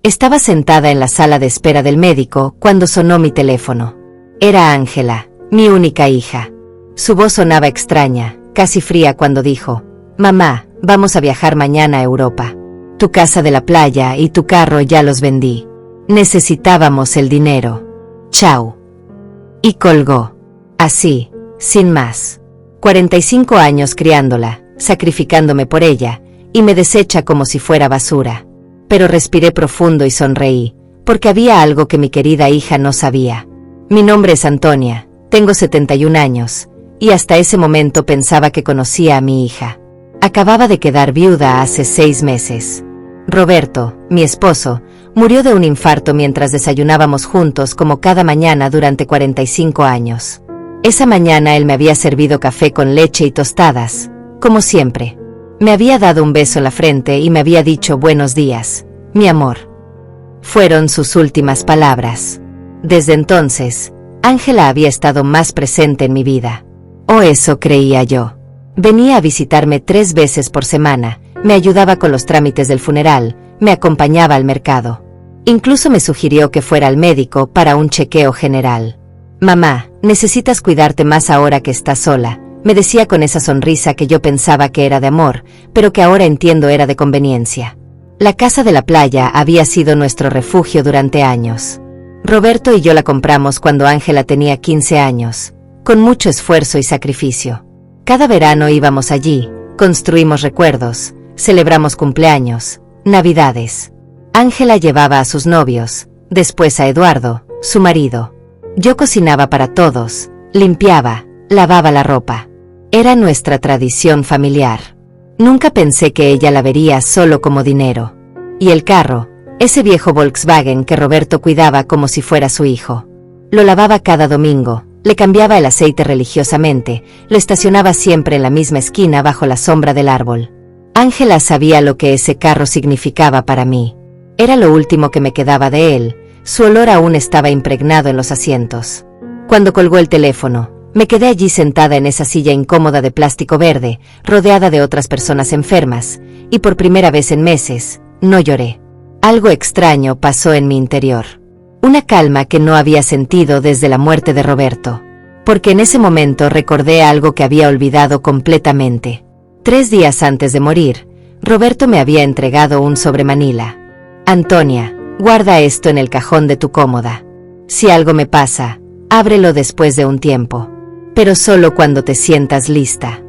Estaba sentada en la sala de espera del médico cuando sonó mi teléfono. Era Ángela, mi única hija. Su voz sonaba extraña, casi fría cuando dijo: «Mamá, vamos a viajar mañana a Europa. Tu casa de la playa y tu carro ya los vendí. Necesitábamos el dinero. Chao». Y colgó. Así, sin más. 45 años criándola, sacrificándome por ella, y me desecha como si fuera basura. Pero respiré profundo y sonreí, porque había algo que mi querida hija no sabía. Mi nombre es Antonia, tengo 71 años, y hasta ese momento pensaba que conocía a mi hija. Acababa de quedar viuda hace 6 meses. Roberto, mi esposo, murió de un infarto mientras desayunábamos juntos como cada mañana durante 45 años. Esa mañana él me había servido café con leche y tostadas, como siempre. Me había dado un beso en la frente y me había dicho buenos días, mi amor. Fueron sus últimas palabras. Desde entonces, Ángela había estado más presente en mi vida. O eso creía yo. Venía a visitarme 3 veces por semana, me ayudaba con los trámites del funeral, me acompañaba al mercado. Incluso me sugirió que fuera al médico para un chequeo general. «Mamá, necesitas cuidarte más ahora que estás sola», me decía con esa sonrisa que yo pensaba que era de amor, pero que ahora entiendo era de conveniencia. La casa de la playa había sido nuestro refugio durante años. Roberto y yo la compramos cuando Ángela tenía 15 años, con mucho esfuerzo y sacrificio. Cada verano íbamos allí, construimos recuerdos, celebramos cumpleaños, navidades. Ángela llevaba a sus novios, después a Eduardo, su marido. Yo cocinaba para todos, limpiaba, lavaba la ropa. Era nuestra tradición familiar. Nunca pensé que ella la vería solo como dinero. Y el carro, ese viejo Volkswagen que Roberto cuidaba como si fuera su hijo. Lo lavaba cada domingo, le cambiaba el aceite religiosamente, lo estacionaba siempre en la misma esquina bajo la sombra del árbol. Ángela sabía lo que ese carro significaba para mí. Era lo último que me quedaba de él, su olor aún estaba impregnado en los asientos. Cuando colgó el teléfono, me quedé allí sentada en esa silla incómoda de plástico verde, rodeada de otras personas enfermas, y por primera vez en meses, no lloré. Algo extraño pasó en mi interior. Una calma que no había sentido desde la muerte de Roberto. Porque en ese momento recordé algo que había olvidado completamente. 3 días antes de morir, Roberto me había entregado un sobremanila. «Antonia, guarda esto en el cajón de tu cómoda. Si algo me pasa, ábrelo después de un tiempo. Pero solo cuando te sientas lista».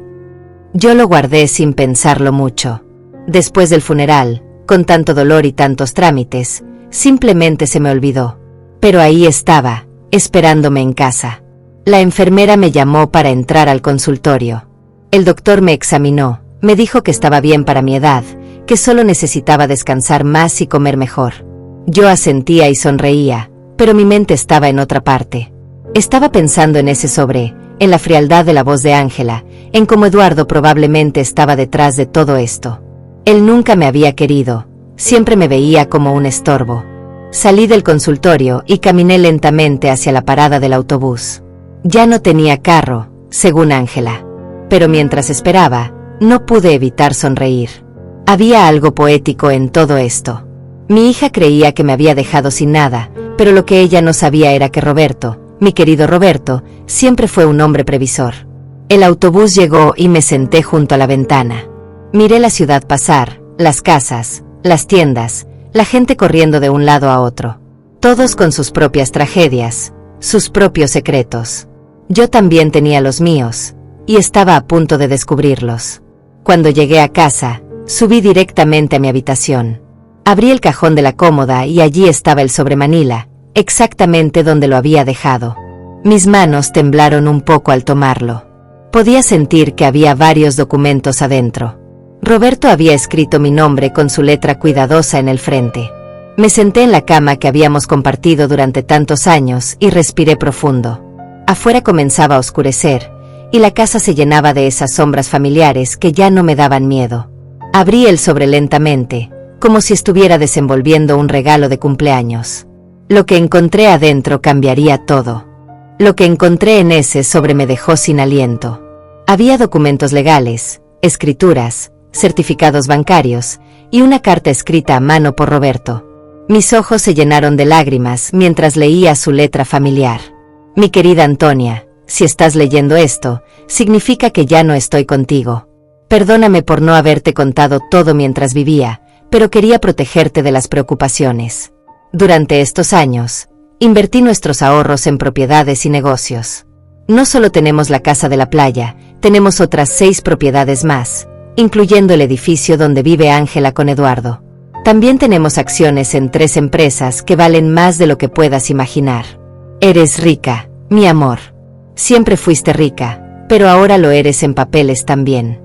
Yo lo guardé sin pensarlo mucho. Después del funeral, con tanto dolor y tantos trámites, simplemente se me olvidó. Pero ahí estaba, esperándome en casa. La enfermera me llamó para entrar al consultorio. El doctor me examinó, me dijo que estaba bien para mi edad, que solo necesitaba descansar más y comer mejor. Yo asentía y sonreía, pero mi mente estaba en otra parte. Estaba pensando en ese sobre, en la frialdad de la voz de Ángela, en cómo Eduardo probablemente estaba detrás de todo esto. Él nunca me había querido, siempre me veía como un estorbo. Salí del consultorio y caminé lentamente hacia la parada del autobús. Ya no tenía carro, según Ángela. Pero mientras esperaba, no pude evitar sonreír. Había algo poético en todo esto. Mi hija creía que me había dejado sin nada, pero lo que ella no sabía era que Roberto, mi querido Roberto, siempre fue un hombre previsor. El autobús llegó y me senté junto a la ventana. Miré la ciudad pasar, las casas, las tiendas, la gente corriendo de un lado a otro. Todos con sus propias tragedias, sus propios secretos. Yo también tenía los míos, y estaba a punto de descubrirlos. Cuando llegué a casa, subí directamente a mi habitación. Abrí el cajón de la cómoda y allí estaba el sobremanila, exactamente donde lo había dejado. Mis manos temblaron un poco al tomarlo. Podía sentir que había varios documentos adentro. Roberto había escrito mi nombre con su letra cuidadosa en el frente. Me senté en la cama que habíamos compartido durante tantos años y respiré profundo. Afuera comenzaba a oscurecer, y la casa se llenaba de esas sombras familiares que ya no me daban miedo. Abrí el sobre lentamente, como si estuviera desenvolviendo un regalo de cumpleaños. Lo que encontré adentro cambiaría todo. Lo que encontré en ese sobre me dejó sin aliento. Había documentos legales, escrituras, certificados bancarios, y una carta escrita a mano por Roberto. Mis ojos se llenaron de lágrimas mientras leía su letra familiar. Mi querida Antonia, si estás leyendo esto, significa que ya no estoy contigo. Perdóname por no haberte contado todo mientras vivía, pero quería protegerte de las preocupaciones. Durante estos años, invertí nuestros ahorros en propiedades y negocios. No solo tenemos la casa de la playa, tenemos otras 6 propiedades más, incluyendo el edificio donde vive Ángela con Eduardo. También tenemos acciones en 3 empresas que valen más de lo que puedas imaginar. Eres rica, mi amor. Siempre fuiste rica, pero ahora lo eres en papeles también.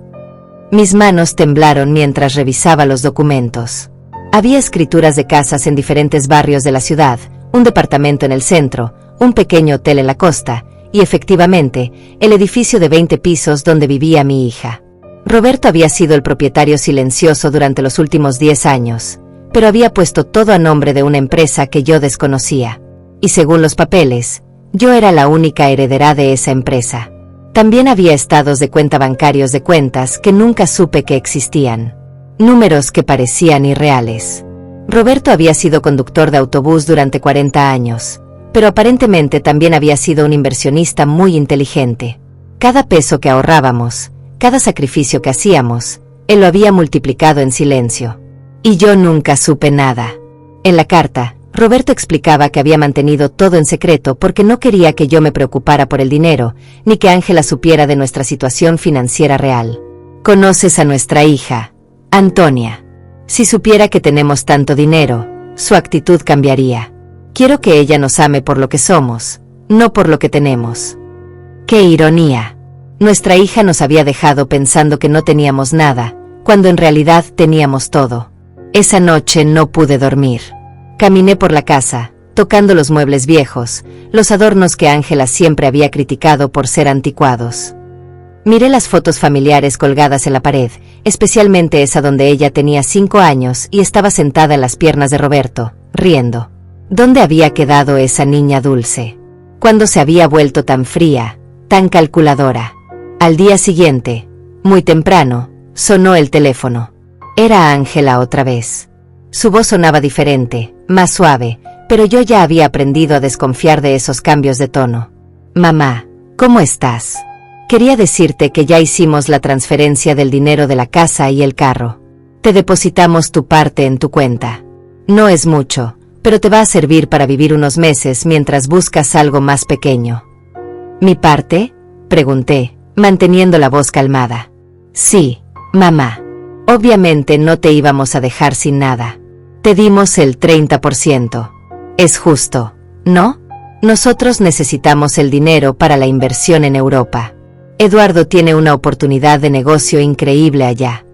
Mis manos temblaron mientras revisaba los documentos. Había escrituras de casas en diferentes barrios de la ciudad, un departamento en el centro, un pequeño hotel en la costa, y efectivamente, el edificio de 20 pisos donde vivía mi hija. Roberto había sido el propietario silencioso durante los últimos 10 años, pero había puesto todo a nombre de una empresa que yo desconocía. Y según los papeles, yo era la única heredera de esa empresa. También había estados de cuenta bancarios de cuentas que nunca supe que existían. Números que parecían irreales. Roberto había sido conductor de autobús durante 40 años, pero aparentemente también había sido un inversionista muy inteligente. Cada peso que ahorrábamos, cada sacrificio que hacíamos, él lo había multiplicado en silencio. Y yo nunca supe nada. En la carta, Roberto explicaba que había mantenido todo en secreto porque no quería que yo me preocupara por el dinero, ni que Ángela supiera de nuestra situación financiera real. Conoces a nuestra hija, Antonia. Si supiera que tenemos tanto dinero, su actitud cambiaría. Quiero que ella nos ame por lo que somos, no por lo que tenemos. ¡Qué ironía! Nuestra hija nos había dejado pensando que no teníamos nada, cuando en realidad teníamos todo. Esa noche no pude dormir. Caminé por la casa, tocando los muebles viejos, los adornos que Ángela siempre había criticado por ser anticuados. Miré las fotos familiares colgadas en la pared, especialmente esa donde ella tenía 5 años y estaba sentada en las piernas de Roberto, riendo. ¿Dónde había quedado esa niña dulce? ¿Cuándo se había vuelto tan fría, tan calculadora? Al día siguiente, muy temprano, sonó el teléfono. Era Ángela otra vez. Su voz sonaba diferente, más suave, pero yo ya había aprendido a desconfiar de esos cambios de tono. Mamá, ¿cómo estás? Quería decirte que ya hicimos la transferencia del dinero de la casa y el carro. Te depositamos tu parte en tu cuenta. No es mucho, pero te va a servir para vivir unos meses mientras buscas algo más pequeño. ¿Mi parte? Pregunté, manteniendo la voz calmada. Sí, mamá. Obviamente no te íbamos a dejar sin nada. Te dimos el 30%. Es justo, ¿no? Nosotros necesitamos el dinero para la inversión en Europa. Eduardo tiene una oportunidad de negocio increíble allá.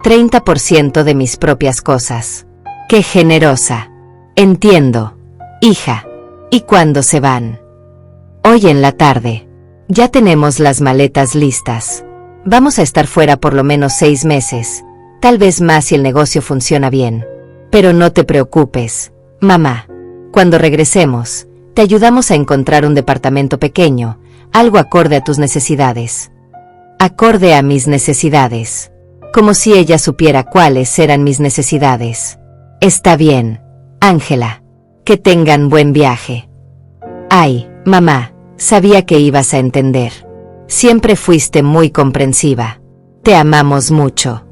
30% de mis propias cosas. ¡Qué generosa! Entiendo. Hija. ¿Y cuándo se van? Hoy en la tarde. Ya tenemos las maletas listas. Vamos a estar fuera por lo menos 6 meses, tal vez más si el negocio funciona bien. Pero no te preocupes, mamá. Cuando regresemos, te ayudamos a encontrar un departamento pequeño, algo acorde a tus necesidades. Acorde a mis necesidades. Como si ella supiera cuáles eran mis necesidades. Está bien, Ángela. Que tengan buen viaje. Ay, mamá, sabía que ibas a entender. Siempre fuiste muy comprensiva. Te amamos mucho.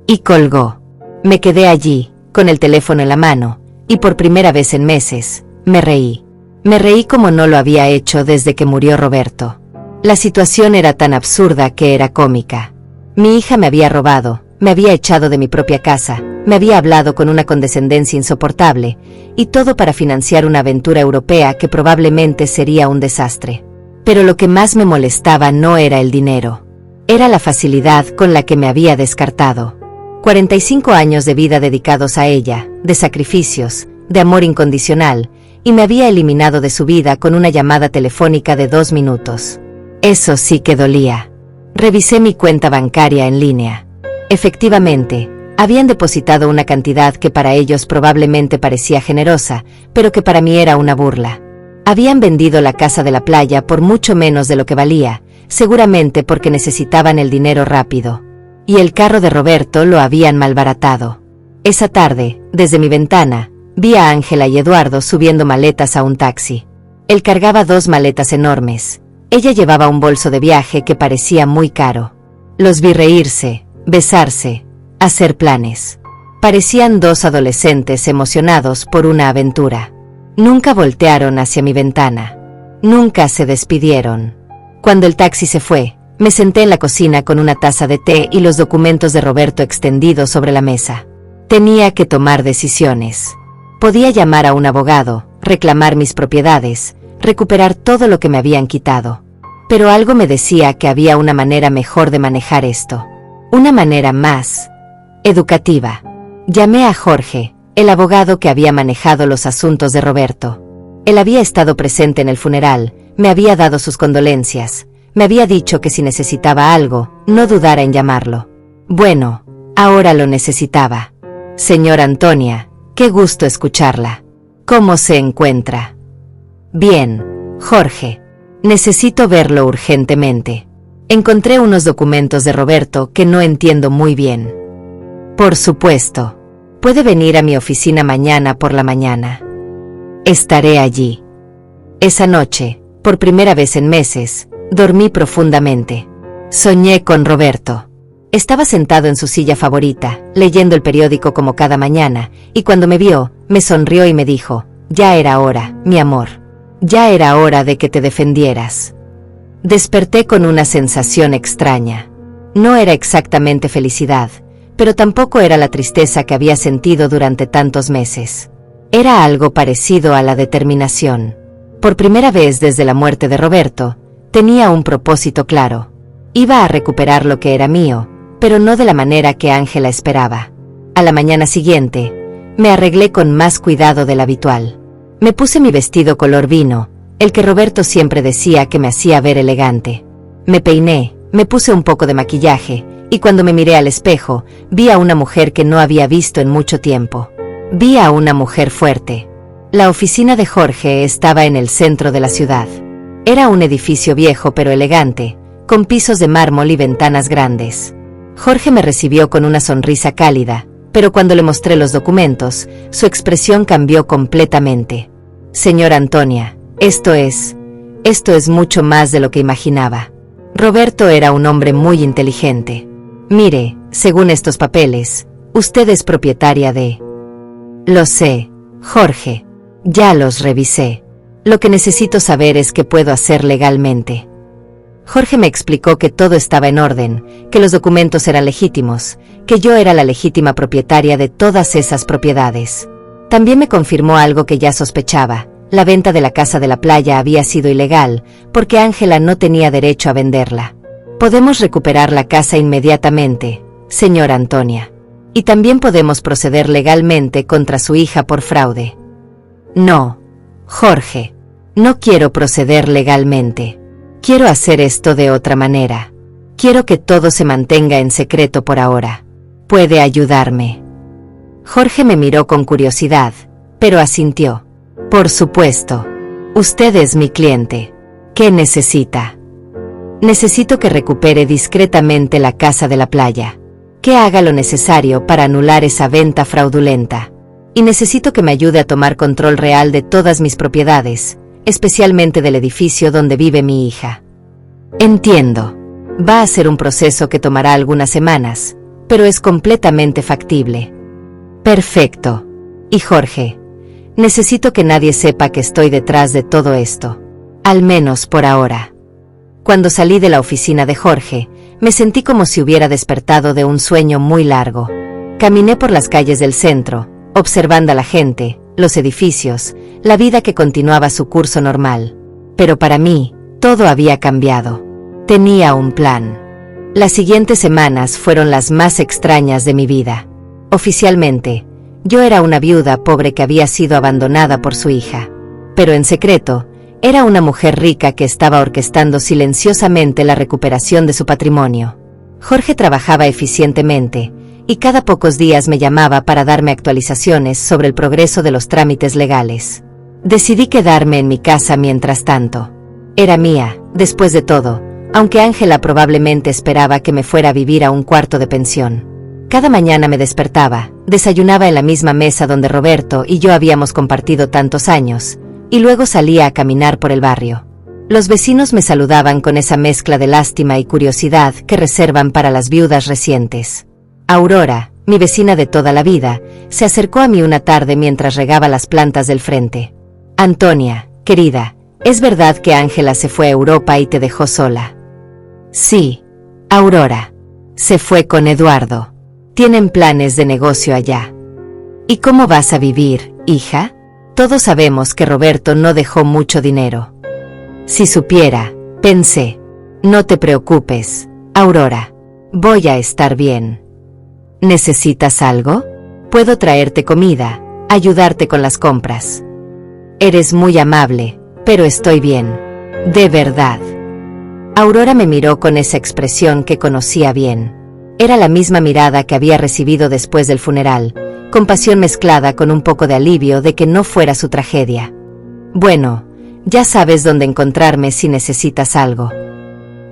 Y colgó. Me quedé allí, con el teléfono en la mano, y por primera vez en meses, me reí. Me reí como no lo había hecho desde que murió Roberto. La situación era tan absurda que era cómica. Mi hija me había robado, me había echado de mi propia casa, me había hablado con una condescendencia insoportable, y todo para financiar una aventura europea que probablemente sería un desastre. Pero lo que más me molestaba no era el dinero. Era la facilidad con la que me había descartado. 45 años de vida dedicados a ella, de sacrificios, de amor incondicional, y me había eliminado de su vida con una llamada telefónica de 2 minutos. Eso sí que dolía. Revisé mi cuenta bancaria en línea. Efectivamente, habían depositado una cantidad que para ellos probablemente parecía generosa, pero que para mí era una burla. Habían vendido la casa de la playa por mucho menos de lo que valía, seguramente porque necesitaban el dinero rápido. Y el carro de Roberto lo habían malbaratado. Esa tarde, desde mi ventana, Vi a Ángela y Eduardo subiendo maletas a un taxi. Él cargaba 2 maletas enormes. Ella llevaba un bolso de viaje que parecía muy caro. Los vi reírse, besarse, hacer planes. Parecían 2 adolescentes emocionados por una aventura. Nunca voltearon hacia mi ventana. Nunca se despidieron. Cuando el taxi se fue, me senté en la cocina con una taza de té y los documentos de Roberto extendidos sobre la mesa. Tenía que tomar decisiones. Podía llamar a un abogado, reclamar mis propiedades, recuperar todo lo que me habían quitado. Pero algo me decía que había una manera mejor de manejar esto. Una manera más educativa. Llamé a Jorge, el abogado que había manejado los asuntos de Roberto. Él había estado presente en el funeral, me había dado sus condolencias, me había dicho que si necesitaba algo, no dudara en llamarlo. Bueno, ahora lo necesitaba. Señora Antonia, qué gusto escucharla. ¿Cómo se encuentra? Bien, Jorge. Necesito verlo urgentemente. Encontré unos documentos de Roberto que no entiendo muy bien. Por supuesto. Puede venir a mi oficina mañana por la mañana. Estaré allí. Esa noche, por primera vez en meses, dormí profundamente. Soñé con Roberto. Estaba sentado en su silla favorita, leyendo el periódico como cada mañana, y cuando me vio, me sonrió y me dijo, ya era hora, mi amor. Ya era hora de que te defendieras. Desperté con una sensación extraña. No era exactamente felicidad, pero tampoco era la tristeza que había sentido durante tantos meses. Era algo parecido a la determinación. Por primera vez desde la muerte de Roberto, tenía un propósito claro. Iba a recuperar lo que era mío, pero no de la manera que Ángela esperaba. A la mañana siguiente, me arreglé con más cuidado del habitual. Me puse mi vestido color vino, el que Roberto siempre decía que me hacía ver elegante. Me peiné, me puse un poco de maquillaje, y cuando me miré al espejo, vi a una mujer que no había visto en mucho tiempo. Vi a una mujer fuerte. La oficina de Jorge estaba en el centro de la ciudad. Era un edificio viejo pero elegante, con pisos de mármol y ventanas grandes. Jorge me recibió con una sonrisa cálida, pero cuando le mostré los documentos, su expresión cambió completamente. Señora Antonia, esto es mucho más de lo que imaginaba. Roberto era un hombre muy inteligente. Mire, según estos papeles, usted es propietaria de... Lo sé, Jorge. Ya los revisé. Lo que necesito saber es qué puedo hacer legalmente. Jorge me explicó que todo estaba en orden, que los documentos eran legítimos, que yo era la legítima propietaria de todas esas propiedades. También me confirmó algo que ya sospechaba. La venta de la casa de la playa había sido ilegal, porque Ángela no tenía derecho a venderla. Podemos recuperar la casa inmediatamente, señora Antonia. Y también podemos proceder legalmente contra su hija por fraude. No, Jorge. No quiero proceder legalmente. Quiero hacer esto de otra manera. Quiero que todo se mantenga en secreto por ahora. ¿Puede ayudarme? Jorge me miró con curiosidad, pero asintió. Por supuesto. Usted es mi cliente. ¿Qué necesita? Necesito que recupere discretamente la casa de la playa. Que haga lo necesario para anular esa venta fraudulenta. Y necesito que me ayude a tomar control real de todas mis propiedades, especialmente del edificio donde vive mi hija. Entiendo. Va a ser un proceso que tomará algunas semanas, pero es completamente factible. Perfecto. Y Jorge, necesito que nadie sepa que estoy detrás de todo esto. Al menos por ahora. Cuando salí de la oficina de Jorge, me sentí como si hubiera despertado de un sueño muy largo. Caminé por las calles del centro, observando a la gente, los edificios, la vida que continuaba su curso normal. Pero para mí, todo había cambiado. Tenía un plan. Las siguientes semanas fueron las más extrañas de mi vida. Oficialmente, yo era una viuda pobre que había sido abandonada por su hija. Pero en secreto, era una mujer rica que estaba orquestando silenciosamente la recuperación de su patrimonio. Jorge trabajaba eficientemente, y cada pocos días me llamaba para darme actualizaciones sobre el progreso de los trámites legales. Decidí quedarme en mi casa mientras tanto. Era mía, después de todo, aunque Ángela probablemente esperaba que me fuera a vivir a un cuarto de pensión. Cada mañana me despertaba, desayunaba en la misma mesa donde Roberto y yo habíamos compartido tantos años, y luego salía a caminar por el barrio. Los vecinos me saludaban con esa mezcla de lástima y curiosidad que reservan para las viudas recientes. Aurora, mi vecina de toda la vida, se acercó a mí una tarde mientras regaba las plantas del frente. Antonia, querida, ¿es verdad que Ángela se fue a Europa y te dejó sola? Sí, Aurora. Se fue con Eduardo. Tienen planes de negocio allá. ¿Y cómo vas a vivir, hija? Todos sabemos que Roberto no dejó mucho dinero. Si supiera, pensé. No te preocupes, Aurora. Voy a estar bien. ¿Necesitas algo? Puedo traerte comida, ayudarte con las compras. Eres muy amable, pero estoy bien. De verdad. Aurora me miró con esa expresión que conocía bien. Era la misma mirada que había recibido después del funeral, compasión mezclada con un poco de alivio de que no fuera su tragedia. Bueno, ya sabes dónde encontrarme si necesitas algo.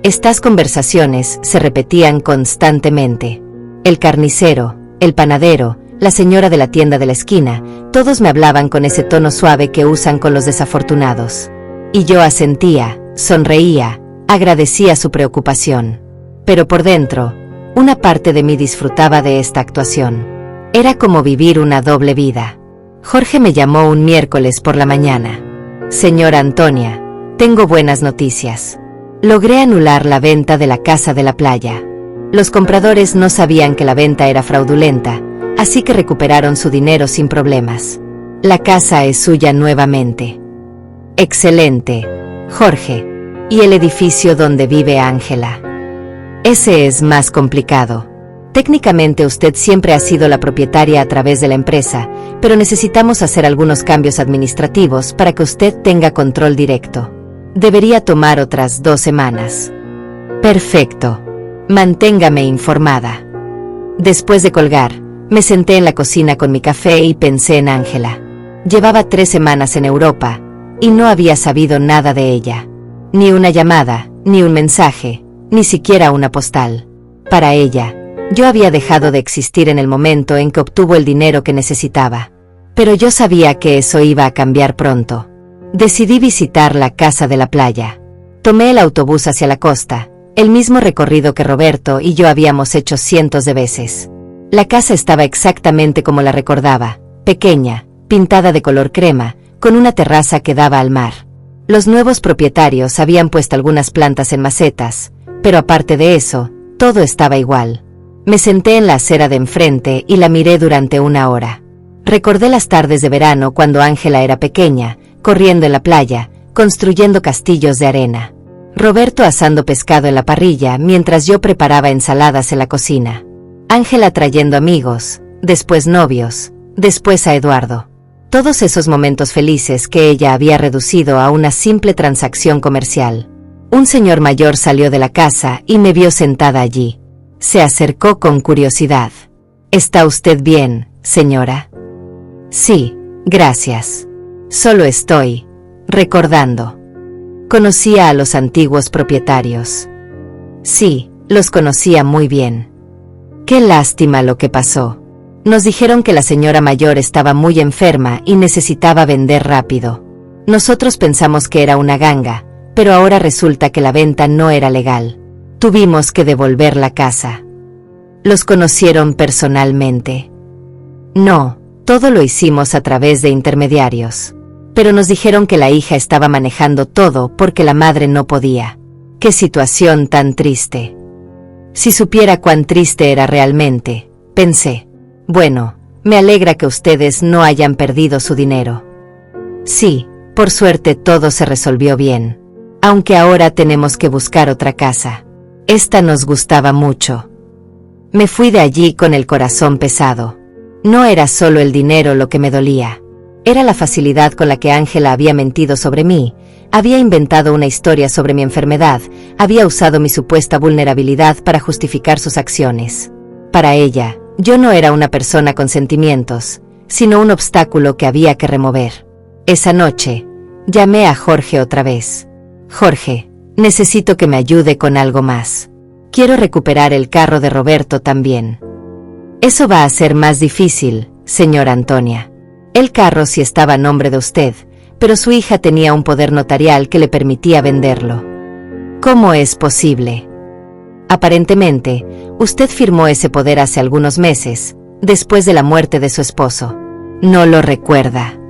Estas conversaciones se repetían constantemente. El carnicero, el panadero, la señora de la tienda de la esquina, todos me hablaban con ese tono suave que usan con los desafortunados. Y yo asentía, sonreía, agradecía su preocupación. Pero por dentro, una parte de mí disfrutaba de esta actuación. Era como vivir una doble vida. Jorge me llamó un miércoles por la mañana. Señora Antonia, tengo buenas noticias. Logré anular la venta de la casa de la playa. Los compradores no sabían que la venta era fraudulenta, así que recuperaron su dinero sin problemas. La casa es suya nuevamente. Excelente, Jorge. ¿Y el edificio donde vive Ángela? Ese es más complicado. Técnicamente usted siempre ha sido la propietaria a través de la empresa, pero necesitamos hacer algunos cambios administrativos para que usted tenga control directo. Debería tomar otras 2 semanas. Perfecto. Manténgame informada. Después de colgar, me senté en la cocina con mi café y pensé en Ángela. Llevaba 3 semanas en Europa, y no había sabido nada de ella. Ni una llamada, ni un mensaje, ni siquiera una postal. Para ella, yo había dejado de existir en el momento en que obtuvo el dinero que necesitaba. Pero yo sabía que eso iba a cambiar pronto. Decidí visitar la casa de la playa. Tomé el autobús hacia la costa, el mismo recorrido que Roberto y yo habíamos hecho cientos de veces. La casa estaba exactamente como la recordaba, pequeña, pintada de color crema, con una terraza que daba al mar. Los nuevos propietarios habían puesto algunas plantas en macetas, pero aparte de eso, todo estaba igual. Me senté en la acera de enfrente y la miré durante 1 hora. Recordé las tardes de verano cuando Ángela era pequeña, corriendo en la playa, construyendo castillos de arena. Roberto asando pescado en la parrilla mientras yo preparaba ensaladas en la cocina. Ángela trayendo amigos, después novios, después a Eduardo. Todos esos momentos felices que ella había reducido a una simple transacción comercial. Un señor mayor salió de la casa y me vio sentada allí. Se acercó con curiosidad. ¿Está usted bien, señora? Sí, gracias. Solo estoy recordando. Conocía a los antiguos propietarios. Sí, los conocía muy bien. Qué lástima lo que pasó. Nos dijeron que la señora mayor estaba muy enferma y necesitaba vender rápido. Nosotros pensamos que era una ganga, pero ahora resulta que la venta no era legal. Tuvimos que devolver la casa. ¿Los conocieron personalmente? No, todo lo hicimos a través de intermediarios. Pero nos dijeron que la hija estaba manejando todo porque la madre no podía. ¡Qué situación tan triste! Si supiera cuán triste era realmente, pensé. Bueno, me alegra que ustedes no hayan perdido su dinero. Sí, por suerte todo se resolvió bien. Aunque ahora tenemos que buscar otra casa. Esta nos gustaba mucho. Me fui de allí con el corazón pesado. No era solo el dinero lo que me dolía. Era la facilidad con la que Ángela había mentido sobre mí, había inventado una historia sobre mi enfermedad, había usado mi supuesta vulnerabilidad para justificar sus acciones. Para ella, yo no era una persona con sentimientos, sino un obstáculo que había que remover. Esa noche, llamé a Jorge otra vez. Jorge, necesito que me ayude con algo más. Quiero recuperar el carro de Roberto también. Eso va a ser más difícil, señora Antonia. El carro sí estaba a nombre de usted, pero su hija tenía un poder notarial que le permitía venderlo. ¿Cómo es posible? Aparentemente, usted firmó ese poder hace algunos meses, después de la muerte de su esposo. No lo recuerda.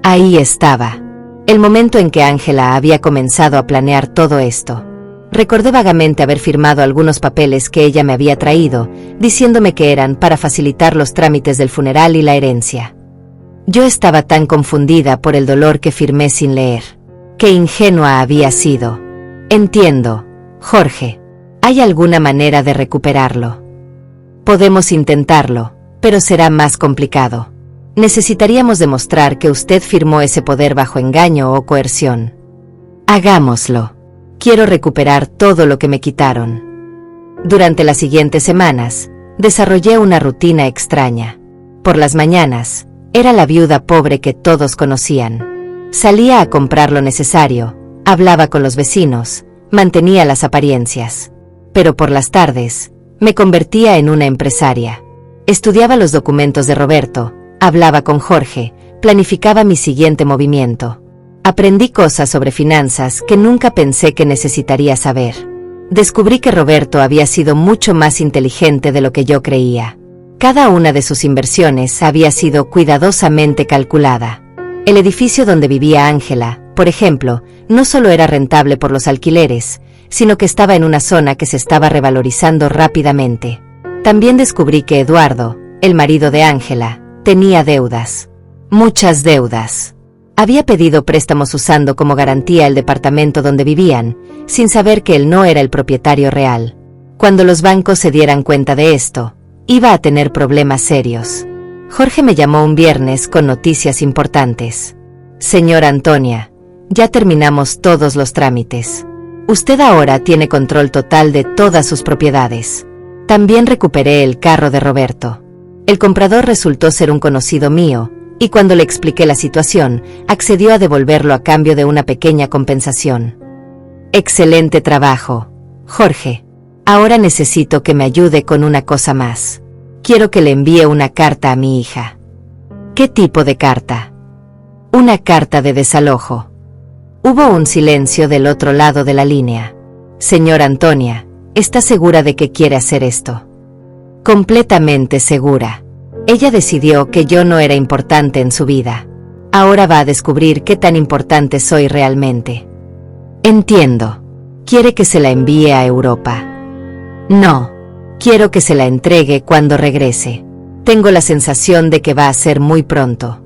Ahí estaba. El momento en que Ángela había comenzado a planear todo esto. Recordé vagamente haber firmado algunos papeles que ella me había traído, diciéndome que eran para facilitar los trámites del funeral y la herencia. Yo estaba tan confundida por el dolor que firmé sin leer. Qué ingenua había sido. Entiendo, Jorge. ¿Hay alguna manera de recuperarlo? Podemos intentarlo, pero será más complicado. Necesitaríamos demostrar que usted firmó ese poder bajo engaño o coerción. Hagámoslo. Quiero recuperar todo lo que me quitaron. Durante las siguientes semanas, desarrollé una rutina extraña. Por las mañanas, era la viuda pobre que todos conocían. Salía a comprar lo necesario, hablaba con los vecinos, mantenía las apariencias. Pero por las tardes, me convertía en una empresaria. Estudiaba los documentos de Roberto, hablaba con Jorge, planificaba mi siguiente movimiento. Aprendí cosas sobre finanzas que nunca pensé que necesitaría saber. Descubrí que Roberto había sido mucho más inteligente de lo que yo creía. Cada una de sus inversiones había sido cuidadosamente calculada. El edificio donde vivía Ángela, por ejemplo, no solo era rentable por los alquileres, sino que estaba en una zona que se estaba revalorizando rápidamente. También descubrí que Eduardo, el marido de Ángela, tenía deudas. Muchas deudas. Había pedido préstamos usando como garantía el departamento donde vivían, sin saber que él no era el propietario real. Cuando los bancos se dieran cuenta de esto, iba a tener problemas serios. Jorge me llamó un viernes con noticias importantes. Señora Antonia, ya terminamos todos los trámites. Usted ahora tiene control total de todas sus propiedades. También recuperé el carro de Roberto. El comprador resultó ser un conocido mío, y cuando le expliqué la situación, accedió a devolverlo a cambio de una pequeña compensación. Excelente trabajo, Jorge. Ahora necesito que me ayude con una cosa más. Quiero que le envíe una carta a mi hija. ¿Qué tipo de carta? Una carta de desalojo. Hubo un silencio del otro lado de la línea. Señora Antonia, ¿está segura de que quiere hacer esto? Completamente segura. Ella decidió que yo no era importante en su vida. Ahora va a descubrir qué tan importante soy realmente. Entiendo. ¿Quiere que se la envíe a Europa? No. Quiero que se la entregue cuando regrese. Tengo la sensación de que va a ser muy pronto.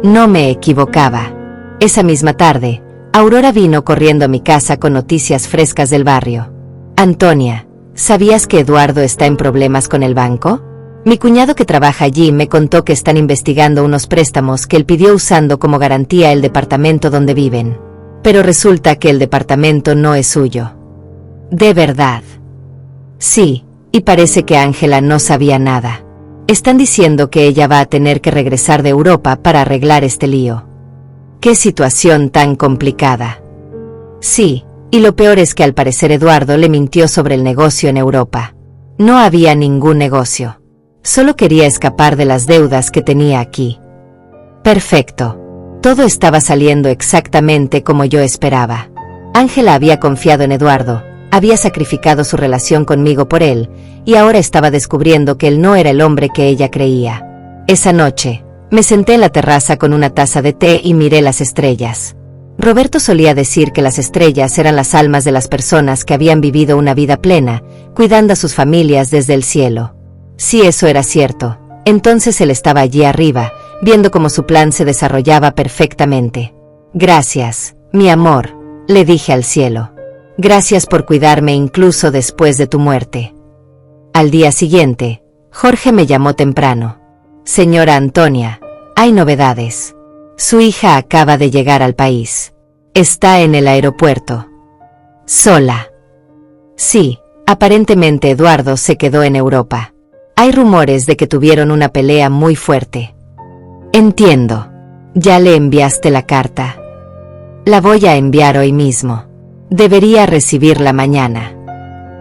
No me equivocaba. Esa misma tarde, Aurora vino corriendo a mi casa con noticias frescas del barrio. Antonia, ¿sabías que Eduardo está en problemas con el banco? Mi cuñado que trabaja allí me contó que están investigando unos préstamos que él pidió usando como garantía el departamento donde viven. Pero resulta que el departamento no es suyo. ¿De verdad? Sí, y parece que Ángela no sabía nada. Están diciendo que ella va a tener que regresar de Europa para arreglar este lío. ¡Qué situación tan complicada! Sí, y lo peor es que al parecer Eduardo le mintió sobre el negocio en Europa. No había ningún negocio. Solo quería escapar de las deudas que tenía aquí. Perfecto. Todo estaba saliendo exactamente como yo esperaba. Ángela había confiado en Eduardo, había sacrificado su relación conmigo por él, y ahora estaba descubriendo que él no era el hombre que ella creía. Esa noche, me senté en la terraza con una taza de té y miré las estrellas. Roberto solía decir que las estrellas eran las almas de las personas que habían vivido una vida plena, cuidando a sus familias desde el cielo. Si eso era cierto, entonces él estaba allí arriba, viendo cómo su plan se desarrollaba perfectamente. Gracias, mi amor, le dije al cielo. Gracias por cuidarme incluso después de tu muerte. Al día siguiente, Jorge me llamó temprano. Señora Antonia, hay novedades. Su hija acaba de llegar al país. Está en el aeropuerto. Sola. Sí, aparentemente Eduardo se quedó en Europa. Hay rumores de que tuvieron una pelea muy fuerte. Entiendo. Ya le enviaste la carta. La voy a enviar hoy mismo. Debería recibirla mañana.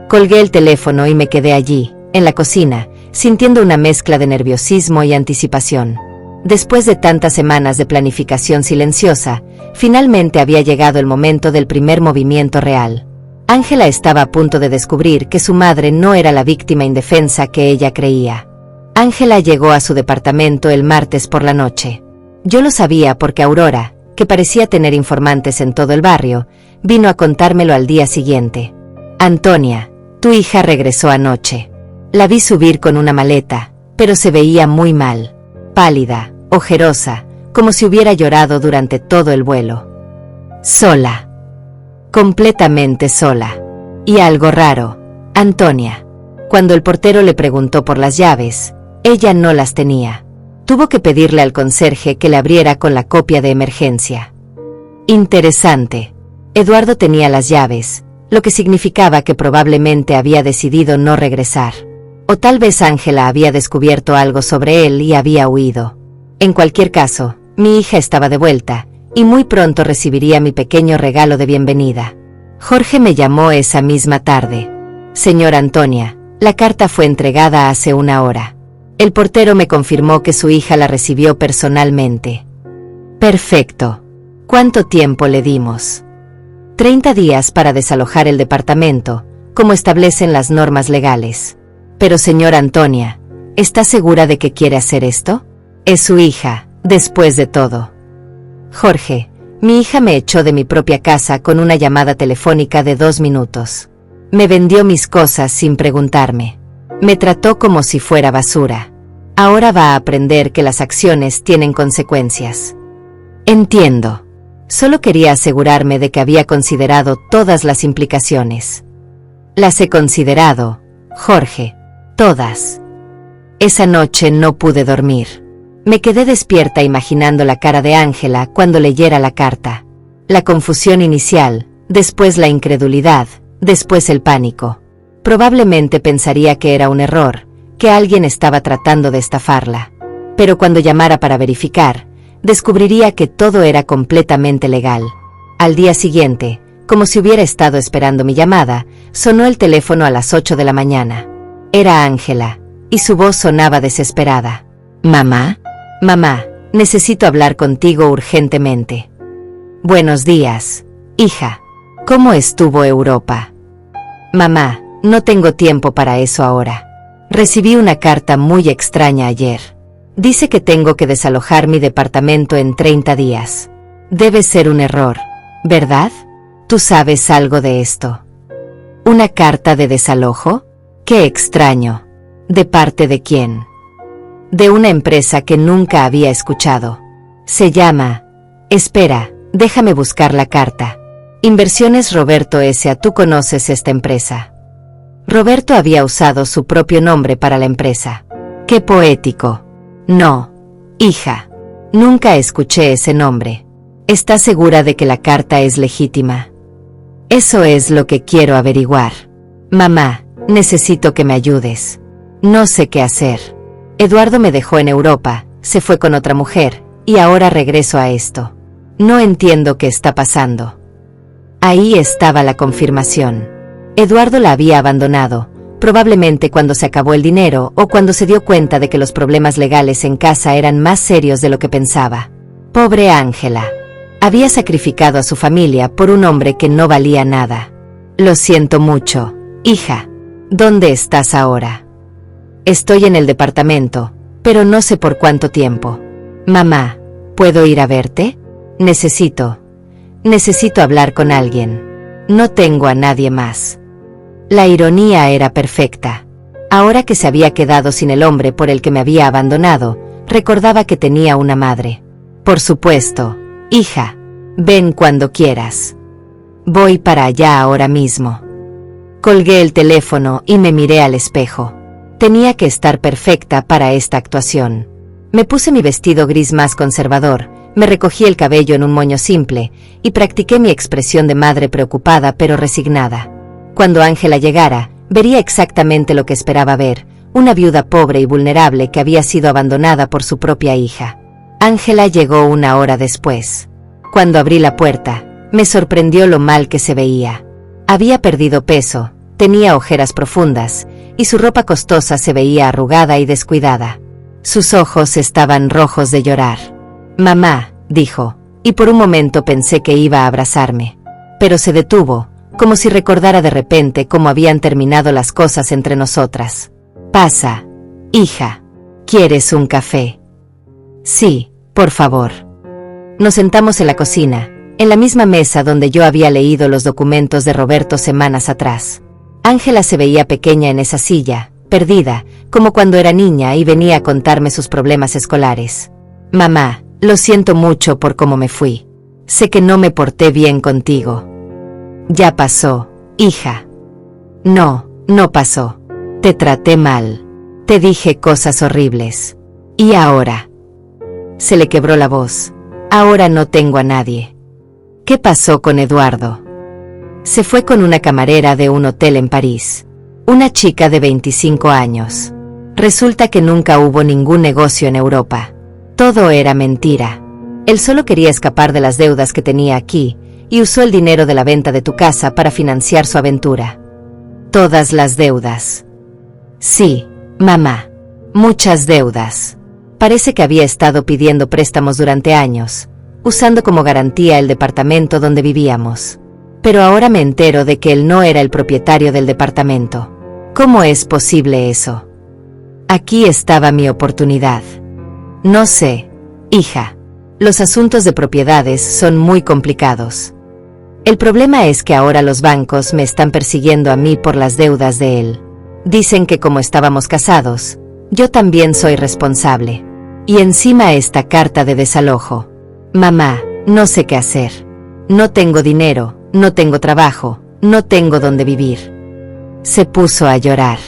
Colgué el teléfono y me quedé allí, en la cocina, sintiendo una mezcla de nerviosismo y anticipación. Después de tantas semanas de planificación silenciosa, finalmente había llegado el momento del primer movimiento real. Ángela estaba a punto de descubrir que su madre no era la víctima indefensa que ella creía. Ángela llegó a su departamento el martes por la noche. Yo lo sabía porque Aurora, que parecía tener informantes en todo el barrio, vino a contármelo al día siguiente. Antonia, tu hija regresó anoche. La vi subir con una maleta, pero se veía muy mal. Pálida, ojerosa, como si hubiera llorado durante todo el vuelo. Sola. Completamente sola. Y algo raro, Antonia. Cuando el portero le preguntó por las llaves, ella no las tenía. Tuvo que pedirle al conserje que le abriera con la copia de emergencia. Interesante. Eduardo tenía las llaves, lo que significaba que probablemente había decidido no regresar. O tal vez Ángela había descubierto algo sobre él y había huido. En cualquier caso, mi hija estaba de vuelta, y muy pronto recibiría mi pequeño regalo de bienvenida. Jorge me llamó esa misma tarde. Señora Antonia, la carta fue entregada hace una hora. El portero me confirmó que su hija la recibió personalmente. Perfecto. ¿Cuánto tiempo le dimos? 30 días para desalojar el departamento, como establecen las normas legales. Pero señora Antonia, ¿está segura de que quiere hacer esto? Es su hija, después de todo. Jorge, mi hija me echó de mi propia casa con una llamada telefónica de 2 minutos. Me vendió mis cosas sin preguntarme. Me trató como si fuera basura. Ahora va a aprender que las acciones tienen consecuencias. Entiendo. Solo quería asegurarme de que había considerado todas las implicaciones. Las he considerado, Jorge, todas. Esa noche no pude dormir. Me quedé despierta imaginando la cara de Ángela cuando leyera la carta. La confusión inicial, después la incredulidad, después el pánico. Probablemente pensaría que era un error, que alguien estaba tratando de estafarla. Pero cuando llamara para verificar, descubriría que todo era completamente legal. Al día siguiente, como si hubiera estado esperando mi llamada, sonó el teléfono a las 8 de la mañana. Era Ángela, y su voz sonaba desesperada. ¿Mamá? Mamá, necesito hablar contigo urgentemente. Buenos días, hija. ¿Cómo estuvo Europa? Mamá, no tengo tiempo para eso ahora. Recibí una carta muy extraña ayer. Dice que tengo que desalojar mi departamento en 30 días. Debe ser un error, ¿verdad? ¿Tú sabes algo de esto? ¿Una carta de desalojo? ¡Qué extraño! ¿De parte de quién? De una empresa que nunca había escuchado. Se llama... Espera, déjame buscar la carta. Inversiones Roberto S.A. ¿Tú conoces esta empresa? Roberto había usado su propio nombre para la empresa. ¡Qué poético! No, hija. Nunca escuché ese nombre. ¿Estás segura de que la carta es legítima? Eso es lo que quiero averiguar. Mamá, necesito que me ayudes. No sé qué hacer. Eduardo me dejó en Europa, se fue con otra mujer, y ahora regreso a esto. No entiendo qué está pasando. Ahí estaba la confirmación. Eduardo la había abandonado, probablemente cuando se acabó el dinero o cuando se dio cuenta de que los problemas legales en casa eran más serios de lo que pensaba. Pobre Ángela. Había sacrificado a su familia por un hombre que no valía nada. Lo siento mucho, hija. ¿Dónde estás ahora? Estoy en el departamento, pero no sé por cuánto tiempo. Mamá, ¿puedo ir a verte? Necesito hablar con alguien. No tengo a nadie más. La ironía era perfecta. Ahora que se había quedado sin el hombre por el que me había abandonado, recordaba que tenía una madre. Por supuesto, hija, ven cuando quieras. Voy para allá ahora mismo. Colgué el teléfono y me miré al espejo. Tenía que estar perfecta para esta actuación. Me puse mi vestido gris más conservador, me recogí el cabello en un moño simple, y practiqué mi expresión de madre preocupada pero resignada. Cuando Ángela llegara, vería exactamente lo que esperaba ver, una viuda pobre y vulnerable que había sido abandonada por su propia hija. Ángela llegó una hora después. Cuando abrí la puerta, me sorprendió lo mal que se veía. Había perdido peso, tenía ojeras profundas, y su ropa costosa se veía arrugada y descuidada. Sus ojos estaban rojos de llorar. «Mamá», dijo, y por un momento pensé que iba a abrazarme. Pero se detuvo, como si recordara de repente cómo habían terminado las cosas entre nosotras. «Pasa, hija. ¿Quieres un café?» «Sí, por favor». Nos sentamos en la cocina, en la misma mesa donde yo había leído los documentos de Roberto semanas atrás. Ángela se veía pequeña en esa silla, perdida, como cuando era niña y venía a contarme sus problemas escolares. «Mamá, lo siento mucho por cómo me fui. Sé que no me porté bien contigo». «Ya pasó, hija». «No, no pasó. Te traté mal. Te dije cosas horribles. ¿Y ahora?» Se le quebró la voz. «Ahora no tengo a nadie». «¿Qué pasó con Eduardo?» «Se fue con una camarera de un hotel en París. Una chica de 25 años. Resulta que nunca hubo ningún negocio en Europa. Todo era mentira. Él solo quería escapar de las deudas que tenía aquí, y usó el dinero de la venta de tu casa para financiar su aventura». «¿Todas las deudas?» «Sí, mamá. Muchas deudas. Parece que había estado pidiendo préstamos durante años, usando como garantía el departamento donde vivíamos. Pero ahora me entero de que él no era el propietario del departamento. ¿Cómo es posible eso? Aquí estaba mi oportunidad». «No sé, hija. Los asuntos de propiedades son muy complicados. El problema es que ahora los bancos me están persiguiendo a mí por las deudas de él. Dicen que como estábamos casados, yo también soy responsable. Y encima esta carta de desalojo. Mamá, no sé qué hacer. No tengo dinero, no tengo trabajo, no tengo dónde vivir». Se puso a llorar.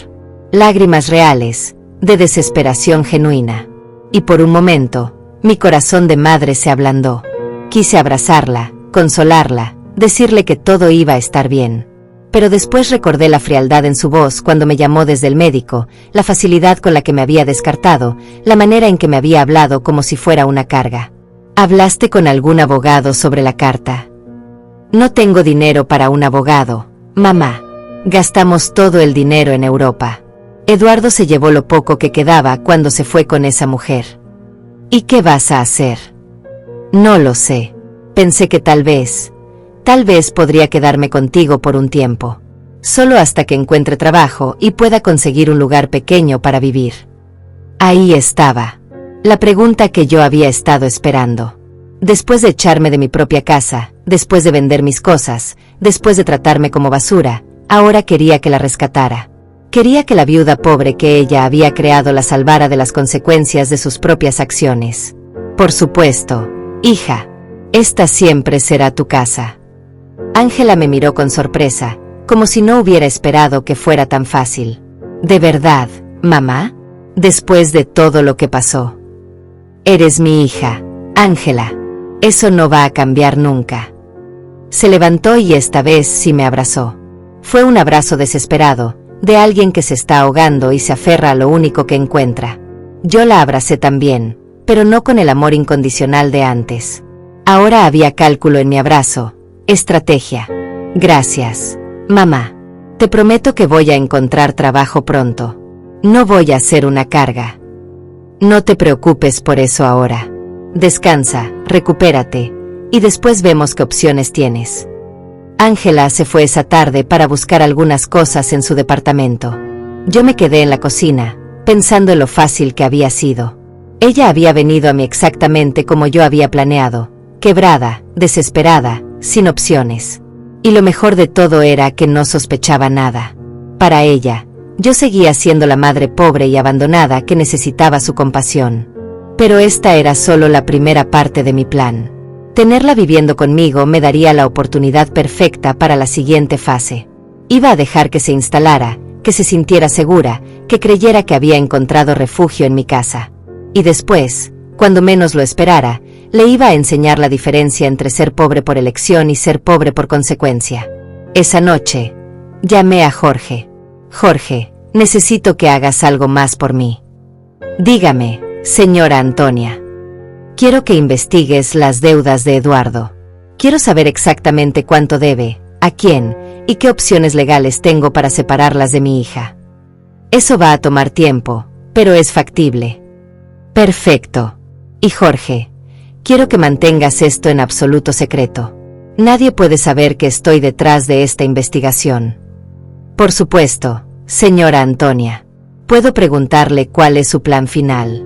Lágrimas reales, de desesperación genuina. Y por un momento, mi corazón de madre se ablandó. Quise abrazarla, consolarla, decirle que todo iba a estar bien. Pero después recordé la frialdad en su voz cuando me llamó desde el médico, la facilidad con la que me había descartado, la manera en que me había hablado como si fuera una carga. «¿Hablaste con algún abogado sobre la carta?» «No tengo dinero para un abogado, mamá. Gastamos todo el dinero en Europa. Eduardo se llevó lo poco que quedaba cuando se fue con esa mujer». «¿Y qué vas a hacer?» «No lo sé. Pensé que tal vez podría quedarme contigo por un tiempo. Solo hasta que encuentre trabajo y pueda conseguir un lugar pequeño para vivir». Ahí estaba. La pregunta que yo había estado esperando. Después de echarme de mi propia casa, después de vender mis cosas, después de tratarme como basura, ahora quería que la rescatara. Quería que la viuda pobre que ella había creado la salvara de las consecuencias de sus propias acciones. «Por supuesto, hija. Esta siempre será tu casa». Ángela me miró con sorpresa, como si no hubiera esperado que fuera tan fácil. «¿De verdad, mamá? Después de todo lo que pasó?» «Eres mi hija, Ángela. Eso no va a cambiar nunca». Se levantó y esta vez sí me abrazó. Fue un abrazo desesperado, de alguien que se está ahogando y se aferra a lo único que encuentra. Yo la abracé también, pero no con el amor incondicional de antes. Ahora había cálculo en mi abrazo, estrategia. «Gracias, mamá. Te prometo que voy a encontrar trabajo pronto. No voy a ser una carga. No te preocupes por eso ahora. Descansa, recupérate, y después vemos qué opciones tienes». Ángela se fue esa tarde para buscar algunas cosas en su departamento. Yo me quedé en la cocina, pensando en lo fácil que había sido. Ella había venido a mí exactamente como yo había planeado, quebrada, desesperada, sin opciones. Y lo mejor de todo era que no sospechaba nada. Para ella, yo seguía siendo la madre pobre y abandonada que necesitaba su compasión. Pero esta era solo la primera parte de mi plan. Tenerla viviendo conmigo me daría la oportunidad perfecta para la siguiente fase. Iba a dejar que se instalara, que se sintiera segura, que creyera que había encontrado refugio en mi casa. Y después, cuando menos lo esperara, le iba a enseñar la diferencia entre ser pobre por elección y ser pobre por consecuencia. Esa noche, llamé a Jorge. «Jorge, necesito que hagas algo más por mí». «Dígame, señora Antonia». «Quiero que investigues las deudas de Eduardo. Quiero saber exactamente cuánto debe, ¿A quién? ¿Y qué opciones legales tengo para separarlas de mi hija? Eso va a tomar tiempo, pero es factible. Perfecto. Y Jorge, quiero que mantengas esto en absoluto secreto. Nadie puede saber que estoy detrás de esta investigación. Por supuesto, señora Antonia. ¿Puedo preguntarle cuál es su plan final?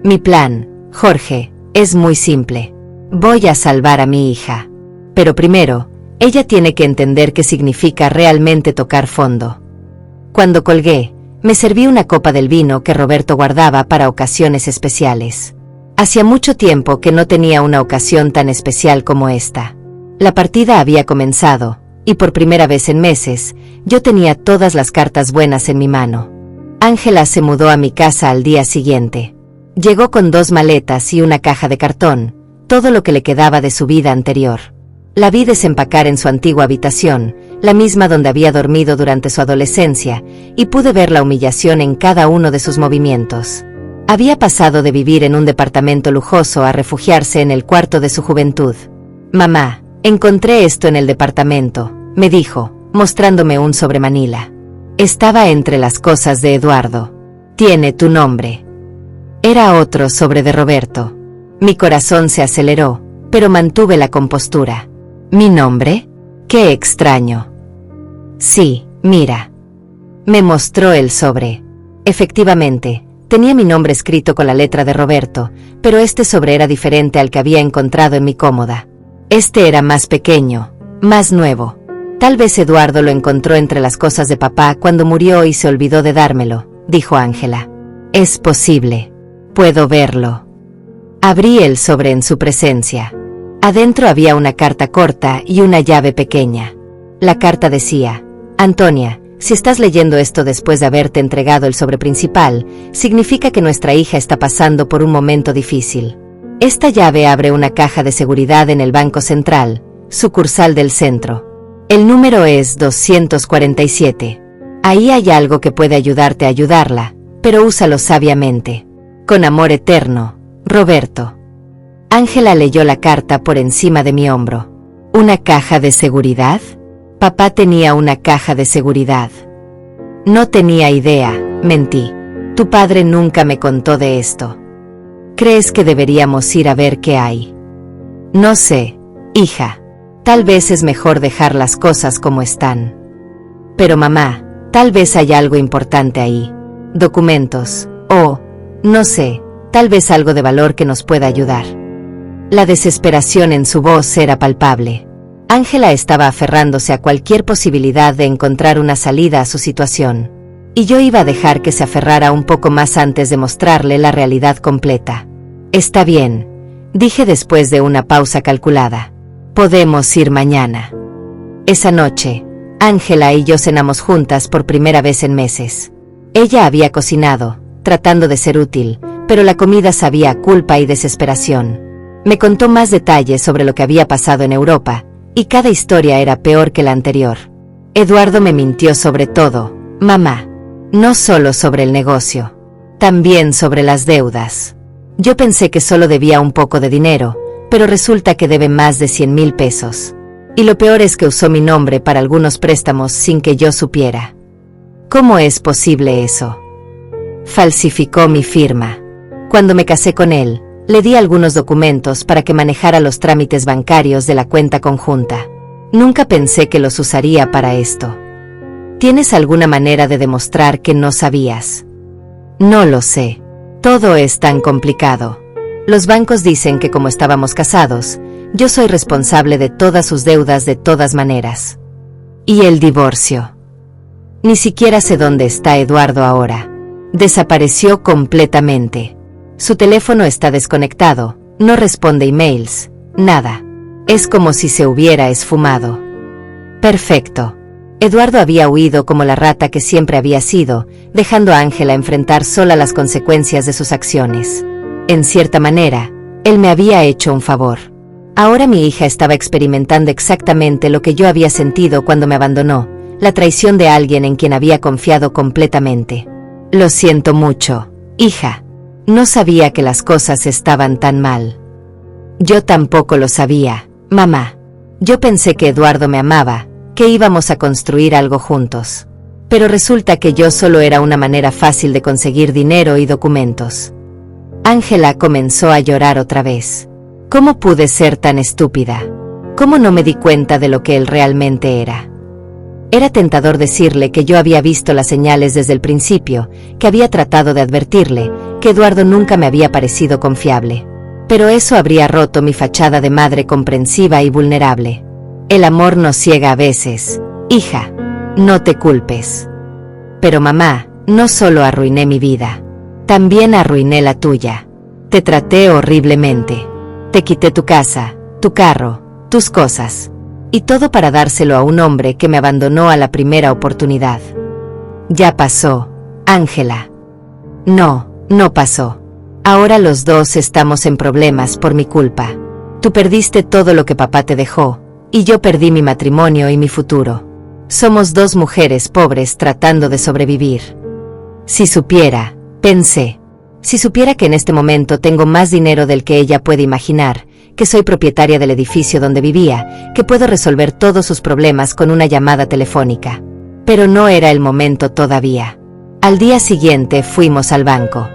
Mi plan, Jorge, es muy simple. Voy a salvar a mi hija. Pero primero, ella tiene que entender qué significa realmente tocar fondo. Cuando colgué, me serví una copa del vino que Roberto guardaba para ocasiones especiales. Hacía mucho tiempo que no tenía una ocasión tan especial como esta. La partida había comenzado, y por primera vez en meses, yo tenía todas las cartas buenas en mi mano. Ángela se mudó a mi casa al día siguiente. Llegó con 2 maletas y una caja de cartón, todo lo que le quedaba de su vida anterior. La vi desempacar en su antigua habitación, la misma donde había dormido durante su adolescencia, y pude ver la humillación en cada uno de sus movimientos. Había pasado de vivir en un departamento lujoso a refugiarse en el cuarto de su juventud. Mamá, encontré esto en el departamento, me dijo, mostrándome un sobremanila. Estaba entre las cosas de Eduardo. Tiene tu nombre. Era otro sobre de Roberto. Mi corazón se aceleró, pero mantuve la compostura. ¿Mi nombre? ¡Qué extraño! Sí, mira. Me mostró el sobre. Efectivamente, tenía mi nombre escrito con la letra de Roberto, pero este sobre era diferente al que había encontrado en mi cómoda. Este era más pequeño, más nuevo. Tal vez Eduardo lo encontró entre las cosas de papá cuando murió y se olvidó de dármelo, dijo Ángela. Es posible. Puedo verlo. Abrí el sobre en su presencia. Adentro había una carta corta y una llave pequeña. La carta decía: Antonia, si estás leyendo esto después de haberte entregado el sobre principal, significa que nuestra hija está pasando por un momento difícil. Esta llave abre una caja de seguridad en el Banco Central, sucursal del centro. El número es 247. Ahí hay algo que puede ayudarte a ayudarla, pero úsalo sabiamente. Con amor eterno, Roberto. Ángela leyó la carta por encima de mi hombro. ¿Una caja de seguridad? Papá tenía una caja de seguridad. No tenía idea, mentí. Tu padre nunca me contó de esto. ¿Crees que deberíamos ir a ver qué hay? No sé, hija. Tal vez es mejor dejar las cosas como están. Pero mamá, tal vez hay algo importante ahí. Documentos, o, no sé, tal vez algo de valor que nos pueda ayudar. La desesperación en su voz era palpable. Ángela estaba aferrándose a cualquier posibilidad de encontrar una salida a su situación. Y yo iba a dejar que se aferrara un poco más antes de mostrarle la realidad completa. Está bien, dije después de una pausa calculada. Podemos ir mañana. Esa noche, Ángela y yo cenamos juntas por primera vez en meses. Ella había cocinado, tratando de ser útil, pero la comida sabía a culpa y desesperación. Me contó más detalles sobre lo que había pasado en Europa, y cada historia era peor que la anterior. Eduardo me mintió sobre todo, mamá. No solo sobre el negocio, también sobre las deudas. Yo pensé que solo debía un poco de dinero, pero resulta que debe más de 100,000 pesos. Y lo peor es que usó mi nombre para algunos préstamos sin que yo supiera. ¿Cómo es posible eso? Falsificó mi firma. Cuando me casé con él, le di algunos documentos para que manejara los trámites bancarios de la cuenta conjunta. Nunca pensé que los usaría para esto. ¿Tienes alguna manera de demostrar que no sabías? No lo sé. Todo es tan complicado. Los bancos dicen que como estábamos casados, yo soy responsable de todas sus deudas de todas maneras. ¿Y el divorcio? Ni siquiera sé dónde está Eduardo ahora. Desapareció completamente. Su teléfono está desconectado, no responde emails, nada. Es como si se hubiera esfumado. Perfecto. Eduardo había huido como la rata que siempre había sido, dejando a Ángela enfrentar sola las consecuencias de sus acciones. En cierta manera, él me había hecho un favor. Ahora mi hija estaba experimentando exactamente lo que yo había sentido cuando me abandonó, la traición de alguien en quien había confiado completamente. Lo siento mucho, hija. No sabía que las cosas estaban tan mal. Yo tampoco lo sabía, mamá. Yo pensé que Eduardo me amaba, que íbamos a construir algo juntos. Pero resulta que yo solo era una manera fácil de conseguir dinero y documentos. Ángela comenzó a llorar otra vez. ¿Cómo pude ser tan estúpida? ¿Cómo no me di cuenta de lo que él realmente era? Era tentador decirle que yo había visto las señales desde el principio, que había tratado de advertirle, que Eduardo nunca me había parecido confiable. Pero eso habría roto mi fachada de madre comprensiva y vulnerable. El amor nos ciega a veces. Hija, no te culpes. Pero mamá, no solo arruiné mi vida, también arruiné la tuya. Te traté horriblemente. Te quité tu casa, tu carro, tus cosas. Y todo para dárselo a un hombre que me abandonó a la primera oportunidad. Ya pasó, Ángela. No, no pasó. Ahora los dos estamos en problemas por mi culpa. Tú perdiste todo lo que papá te dejó, y yo perdí mi matrimonio y mi futuro. Somos dos mujeres pobres tratando de sobrevivir. Si supiera, pensé, si supiera que en este momento tengo más dinero del que ella puede imaginar, que soy propietaria del edificio donde vivía, que puedo resolver todos sus problemas con una llamada telefónica. Pero no era el momento todavía. Al día siguiente fuimos al banco.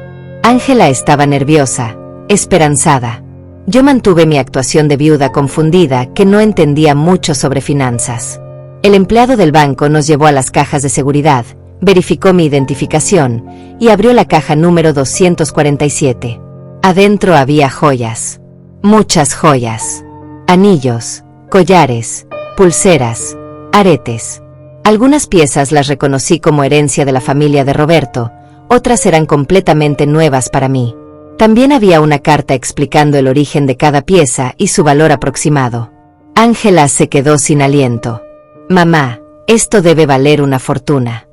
Ángela estaba nerviosa, esperanzada. Yo mantuve mi actuación de viuda confundida que no entendía mucho sobre finanzas. El empleado del banco nos llevó a las cajas de seguridad, verificó mi identificación y abrió la caja número 247. Adentro había joyas. Muchas joyas. Anillos, collares, pulseras, aretes. Algunas piezas las reconocí como herencia de la familia de Roberto, otras eran completamente nuevas para mí. También había una carta explicando el origen de cada pieza y su valor aproximado. Ángela se quedó sin aliento. Mamá, esto debe valer una fortuna.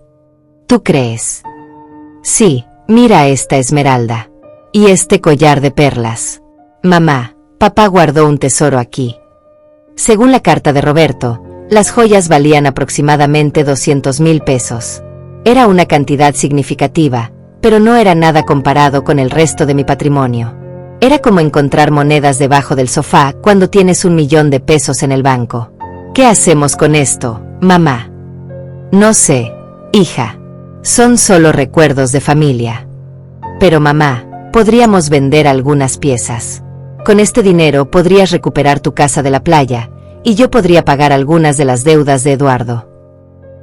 ¿Tú crees? Sí, mira esta esmeralda. Y este collar de perlas. Mamá, papá guardó un tesoro aquí. Según la carta de Roberto, las joyas valían aproximadamente 200,000 pesos. Era una cantidad significativa, pero no era nada comparado con el resto de mi patrimonio. Era como encontrar monedas debajo del sofá cuando tienes 1,000,000 de pesos en el banco. ¿Qué hacemos con esto, mamá? No sé, hija. Son solo recuerdos de familia. Pero mamá, podríamos vender algunas piezas. Con este dinero podrías recuperar tu casa de la playa, y yo podría pagar algunas de las deudas de Eduardo.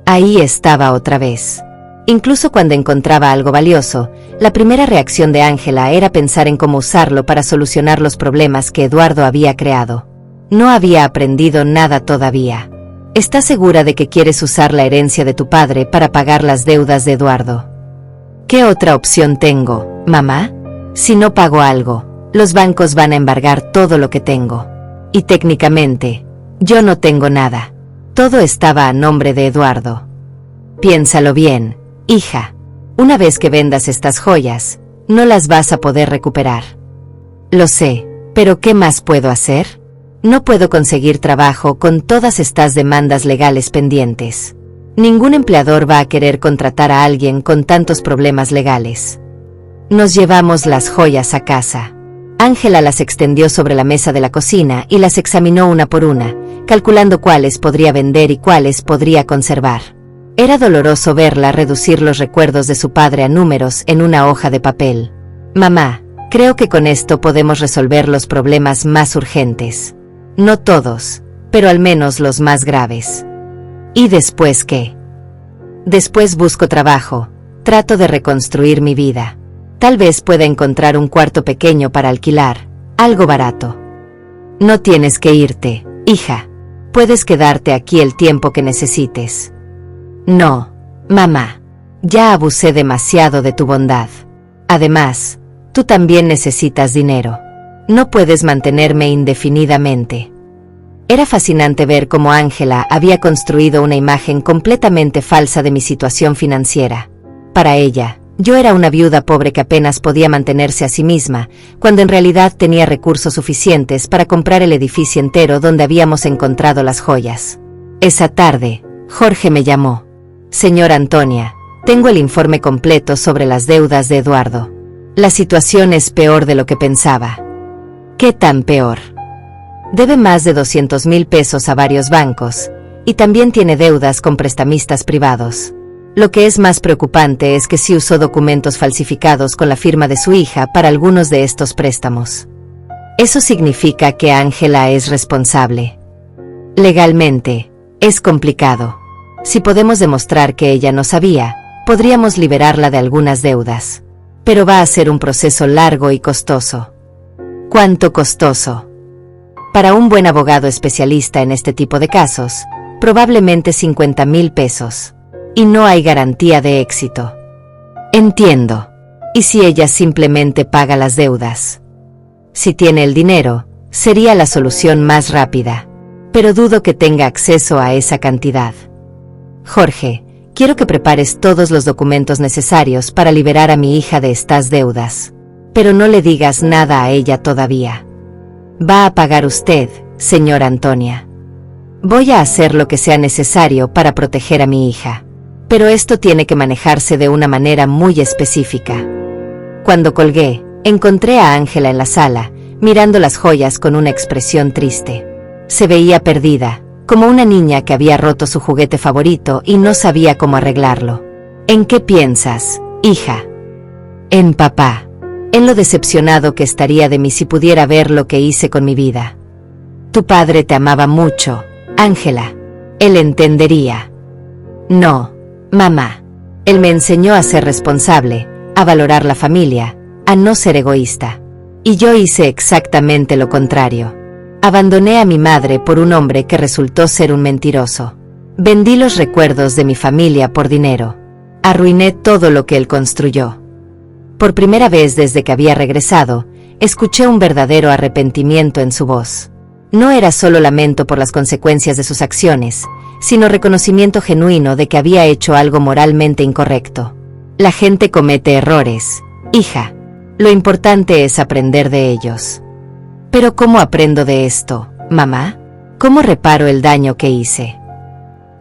Ahí estaba otra vez. Incluso cuando encontraba algo valioso, la primera reacción de Ángela era pensar en cómo usarlo para solucionar los problemas que Eduardo había creado. No había aprendido nada todavía. ¿Estás segura de que quieres usar la herencia de tu padre para pagar las deudas de Eduardo? ¿Qué otra opción tengo, mamá? Si no pago algo, los bancos van a embargar todo lo que tengo. Y técnicamente, yo no tengo nada. Todo estaba a nombre de Eduardo. Piénsalo bien, hija. Una vez que vendas estas joyas, no las vas a poder recuperar. Lo sé, pero ¿qué más puedo hacer? No puedo conseguir trabajo con todas estas demandas legales pendientes. Ningún empleador va a querer contratar a alguien con tantos problemas legales. Nos llevamos las joyas a casa. Ángela las extendió sobre la mesa de la cocina y las examinó una por una, calculando cuáles podría vender y cuáles podría conservar. Era doloroso verla reducir los recuerdos de su padre a números en una hoja de papel. Mamá, creo que con esto podemos resolver los problemas más urgentes. No todos, pero al menos los más graves. ¿Y después qué? Después busco trabajo, trato de reconstruir mi vida. Tal vez pueda encontrar un cuarto pequeño para alquilar, algo barato. No tienes que irte, hija. Puedes quedarte aquí el tiempo que necesites. No, mamá. Ya abusé demasiado de tu bondad. Además, tú también necesitas dinero. No puedes mantenerme indefinidamente. Era fascinante ver cómo Ángela había construido una imagen completamente falsa de mi situación financiera. Para ella, yo era una viuda pobre que apenas podía mantenerse a sí misma, cuando en realidad tenía recursos suficientes para comprar el edificio entero donde habíamos encontrado las joyas. Esa tarde, Jorge me llamó. Señora Antonia, tengo el informe completo sobre las deudas de Eduardo. La situación es peor de lo que pensaba. ¿Qué tan peor? Debe más de 200,000 pesos a varios bancos, y también tiene deudas con prestamistas privados. Lo que es más preocupante es que sí usó documentos falsificados con la firma de su hija para algunos de estos préstamos. Eso significa que Ángela es responsable. Legalmente, es complicado. Si podemos demostrar que ella no sabía, podríamos liberarla de algunas deudas. Pero va a ser un proceso largo y costoso. ¿Cuánto costoso? Para un buen abogado especialista en este tipo de casos, probablemente 50,000 pesos. Y no hay garantía de éxito. Entiendo. ¿Y si ella simplemente paga las deudas? Si tiene el dinero, sería la solución más rápida. Pero dudo que tenga acceso a esa cantidad. Jorge, quiero que prepares todos los documentos necesarios para liberar a mi hija de estas deudas. Pero no le digas nada a ella todavía. Va a pagar usted, señora Antonia. Voy a hacer lo que sea necesario para proteger a mi hija. Pero esto tiene que manejarse de una manera muy específica. Cuando colgué, encontré a Ángela en la sala, mirando las joyas con una expresión triste. Se veía perdida, como una niña que había roto su juguete favorito y no sabía cómo arreglarlo. ¿En qué piensas, hija? En papá. En lo decepcionado que estaría de mí si pudiera ver lo que hice con mi vida. Tu padre te amaba mucho, Ángela. Él entendería. No, mamá. Él me enseñó a ser responsable, a valorar la familia, a no ser egoísta. Y yo hice exactamente lo contrario. Abandoné a mi madre por un hombre que resultó ser un mentiroso. Vendí los recuerdos de mi familia por dinero. Arruiné todo lo que él construyó. Por primera vez desde que había regresado, escuché un verdadero arrepentimiento en su voz. No era solo lamento por las consecuencias de sus acciones, sino reconocimiento genuino de que había hecho algo moralmente incorrecto. La gente comete errores, hija. Lo importante es aprender de ellos. Pero ¿cómo aprendo de esto, mamá? ¿Cómo reparo el daño que hice?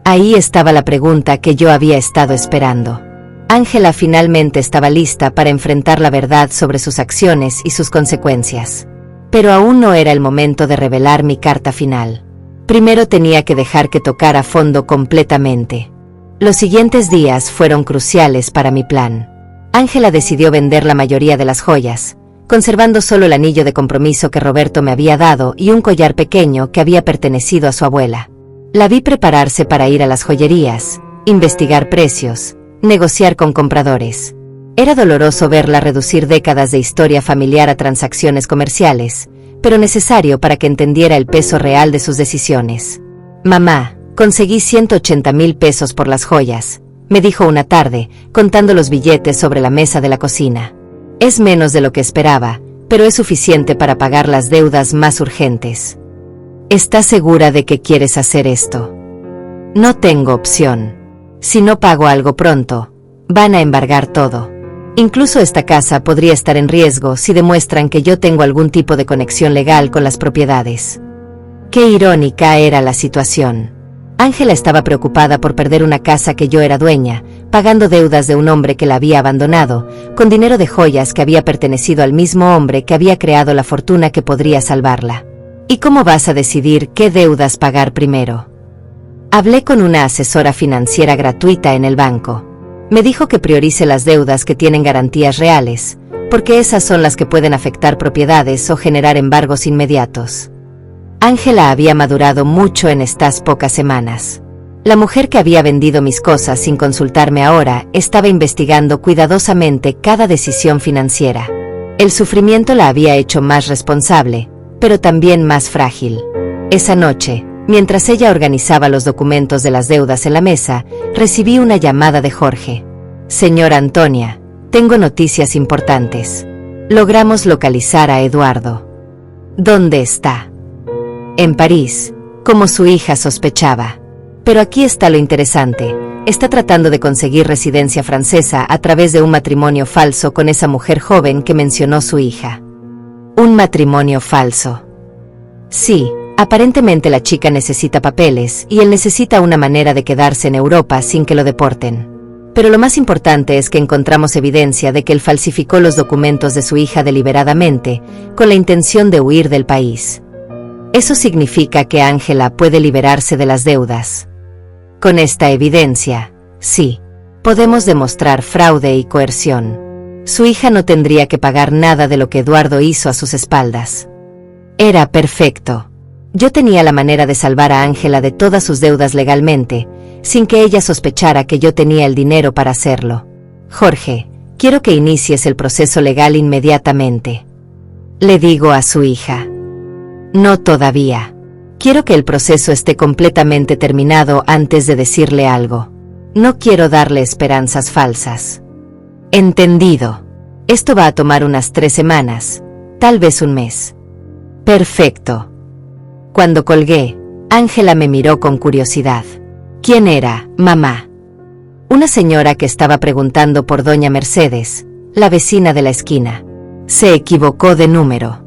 Ahí estaba la pregunta que yo había estado esperando. Ángela finalmente estaba lista para enfrentar la verdad sobre sus acciones y sus consecuencias. Pero aún no era el momento de revelar mi carta final. Primero tenía que dejar que tocara fondo completamente. Los siguientes días fueron cruciales para mi plan. Ángela decidió vender la mayoría de las joyas, conservando solo el anillo de compromiso que Roberto me había dado y un collar pequeño que había pertenecido a su abuela. La vi prepararse para ir a las joyerías, investigar precios, negociar con compradores. Era doloroso verla reducir décadas de historia familiar a transacciones comerciales, pero necesario para que entendiera el peso real de sus decisiones. Mamá, conseguí 180,000 pesos por las joyas, me dijo una tarde, contando los billetes sobre la mesa de la cocina. Es menos de lo que esperaba, pero es suficiente para pagar las deudas más urgentes. ¿Estás segura de que quieres hacer esto? No tengo opción. Si no pago algo pronto, van a embargar todo. Incluso esta casa podría estar en riesgo si demuestran que yo tengo algún tipo de conexión legal con las propiedades. Qué irónica era la situación. Ángela estaba preocupada por perder una casa que yo era dueña, pagando deudas de un hombre que la había abandonado, con dinero de joyas que había pertenecido al mismo hombre que había creado la fortuna que podría salvarla. ¿Y cómo vas a decidir qué deudas pagar primero? Hablé con una asesora financiera gratuita en el banco. Me dijo que priorice las deudas que tienen garantías reales, porque esas son las que pueden afectar propiedades o generar embargos inmediatos. Ángela había madurado mucho en estas pocas semanas. La mujer que había vendido mis cosas sin consultarme ahora estaba investigando cuidadosamente cada decisión financiera. El sufrimiento la había hecho más responsable, pero también más frágil. Esa noche, mientras ella organizaba los documentos de las deudas en la mesa, recibí una llamada de Jorge. Señora Antonia, tengo noticias importantes. Logramos localizar a Eduardo. ¿Dónde está? En París, como su hija sospechaba. Pero aquí está lo interesante. Está tratando de conseguir residencia francesa a través de un matrimonio falso con esa mujer joven que mencionó su hija. ¿Un matrimonio falso? Sí, aparentemente la chica necesita papeles y él necesita una manera de quedarse en Europa sin que lo deporten. Pero lo más importante es que encontramos evidencia de que él falsificó los documentos de su hija deliberadamente, con la intención de huir del país. Eso significa que Ángela puede liberarse de las deudas. Con esta evidencia, sí, podemos demostrar fraude y coerción. Su hija no tendría que pagar nada de lo que Eduardo hizo a sus espaldas. Era perfecto. Yo tenía la manera de salvar a Ángela de todas sus deudas legalmente, sin que ella sospechara que yo tenía el dinero para hacerlo. Jorge, quiero que inicies el proceso legal inmediatamente. Le digo a su hija. No todavía. Quiero que el proceso esté completamente terminado antes de decirle algo. No quiero darle esperanzas falsas. Entendido. Esto va a tomar unas 3 semanas, tal vez un mes. Perfecto. Cuando colgué, Ángela me miró con curiosidad. ¿Quién era, mamá? Una señora que estaba preguntando por doña Mercedes, la vecina de la esquina. Se equivocó de número.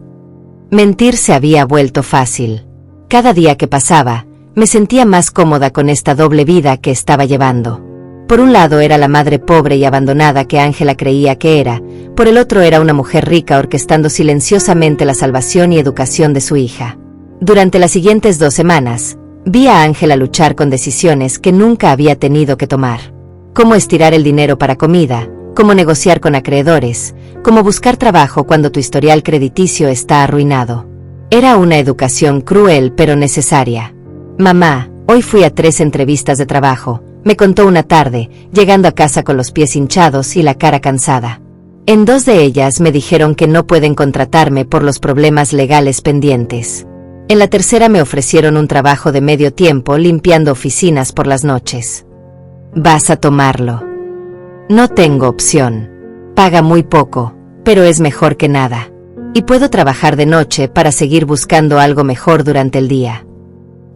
Mentir se había vuelto fácil. Cada día que pasaba, me sentía más cómoda con esta doble vida que estaba llevando. Por un lado era la madre pobre y abandonada que Ángela creía que era, por el otro era una mujer rica orquestando silenciosamente la salvación y educación de su hija. Durante las siguientes 2 semanas, vi a Ángela luchar con decisiones que nunca había tenido que tomar. Cómo estirar el dinero para comida, cómo negociar con acreedores, cómo buscar trabajo cuando tu historial crediticio está arruinado. Era una educación cruel pero necesaria. Mamá, hoy fui a 3 entrevistas de trabajo, me contó una tarde, llegando a casa con los pies hinchados y la cara cansada. En 2 de ellas me dijeron que no pueden contratarme por los problemas legales pendientes. En la tercera me ofrecieron un trabajo de medio tiempo limpiando oficinas por las noches. Vas a tomarlo. No tengo opción. Paga muy poco, pero es mejor que nada. Y puedo trabajar de noche para seguir buscando algo mejor durante el día.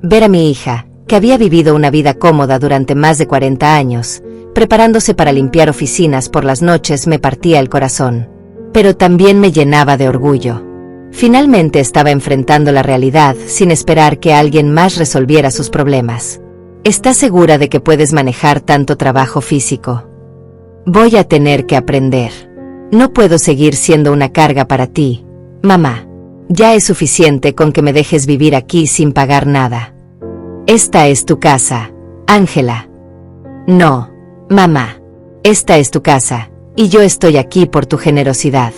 Ver a mi hija, que había vivido una vida cómoda durante más de 40 años, preparándose para limpiar oficinas por las noches me partía el corazón. Pero también me llenaba de orgullo. Finalmente estaba enfrentando la realidad sin esperar que alguien más resolviera sus problemas. ¿Estás segura de que puedes manejar tanto trabajo físico? Voy a tener que aprender. No puedo seguir siendo una carga para ti, mamá. Ya es suficiente con que me dejes vivir aquí sin pagar nada. Esta es tu casa, Ángela. No, mamá. Esta es tu casa, y yo estoy aquí por tu generosidad.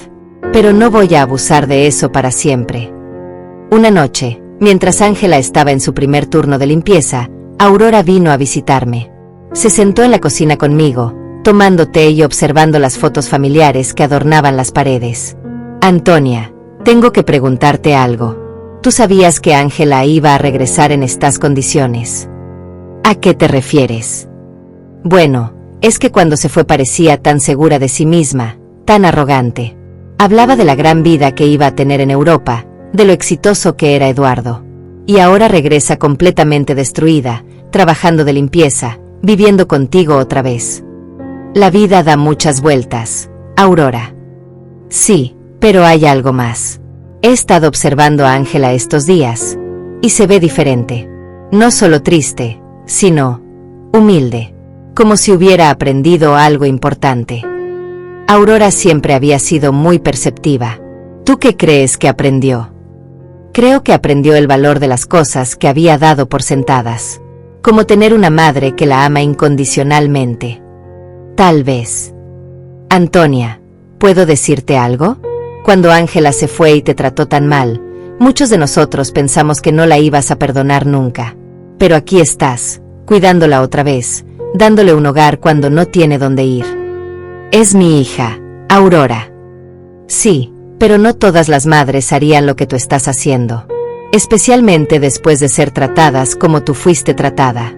Pero no voy a abusar de eso para siempre. Una noche, mientras Ángela estaba en su primer turno de limpieza, Aurora vino a visitarme. Se sentó en la cocina conmigo, tomando té y observando las fotos familiares que adornaban las paredes. Antonia, tengo que preguntarte algo. ¿Tú sabías que Ángela iba a regresar en estas condiciones? ¿A qué te refieres? Bueno, es que cuando se fue parecía tan segura de sí misma, tan arrogante. Hablaba de la gran vida que iba a tener en Europa, de lo exitoso que era Eduardo. Y ahora regresa completamente destruida, trabajando de limpieza, viviendo contigo otra vez. La vida da muchas vueltas, Aurora. Sí, pero hay algo más. He estado observando a Ángela estos días, y se ve diferente. No solo triste, sino humilde, como si hubiera aprendido algo importante. Aurora siempre había sido muy perceptiva. ¿Tú qué crees que aprendió? Creo que aprendió el valor de las cosas que había dado por sentadas, como tener una madre que la ama incondicionalmente. Tal vez. Antonia, ¿puedo decirte algo? Cuando Ángela se fue y te trató tan mal, muchos de nosotros pensamos que no la ibas a perdonar nunca. Pero aquí estás, cuidándola otra vez, dándole un hogar cuando no tiene dónde ir. Es mi hija, Aurora. Sí, pero no todas las madres harían lo que tú estás haciendo, especialmente después de ser tratadas como tú fuiste tratada.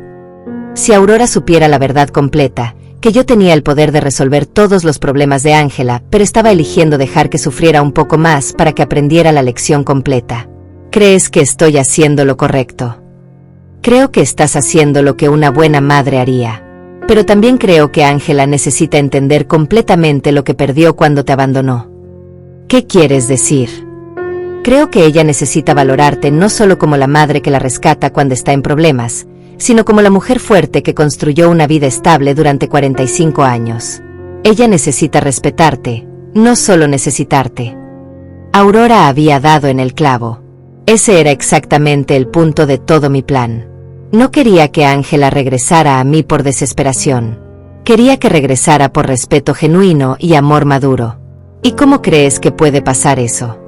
Si Aurora supiera la verdad completa, que yo tenía el poder de resolver todos los problemas de Ángela, pero estaba eligiendo dejar que sufriera un poco más para que aprendiera la lección completa. ¿Crees que estoy haciendo lo correcto? Creo que estás haciendo lo que una buena madre haría. Pero también creo que Ángela necesita entender completamente lo que perdió cuando te abandonó. ¿Qué quieres decir? Creo que ella necesita valorarte no solo como la madre que la rescata cuando está en problemas, sino como la mujer fuerte que construyó una vida estable durante 45 años. Ella necesita respetarte, no solo necesitarte. Aurora había dado en el clavo. Ese era exactamente el punto de todo mi plan. No quería que Ángela regresara a mí por desesperación. Quería que regresara por respeto genuino y amor maduro. ¿Y cómo crees que puede pasar eso?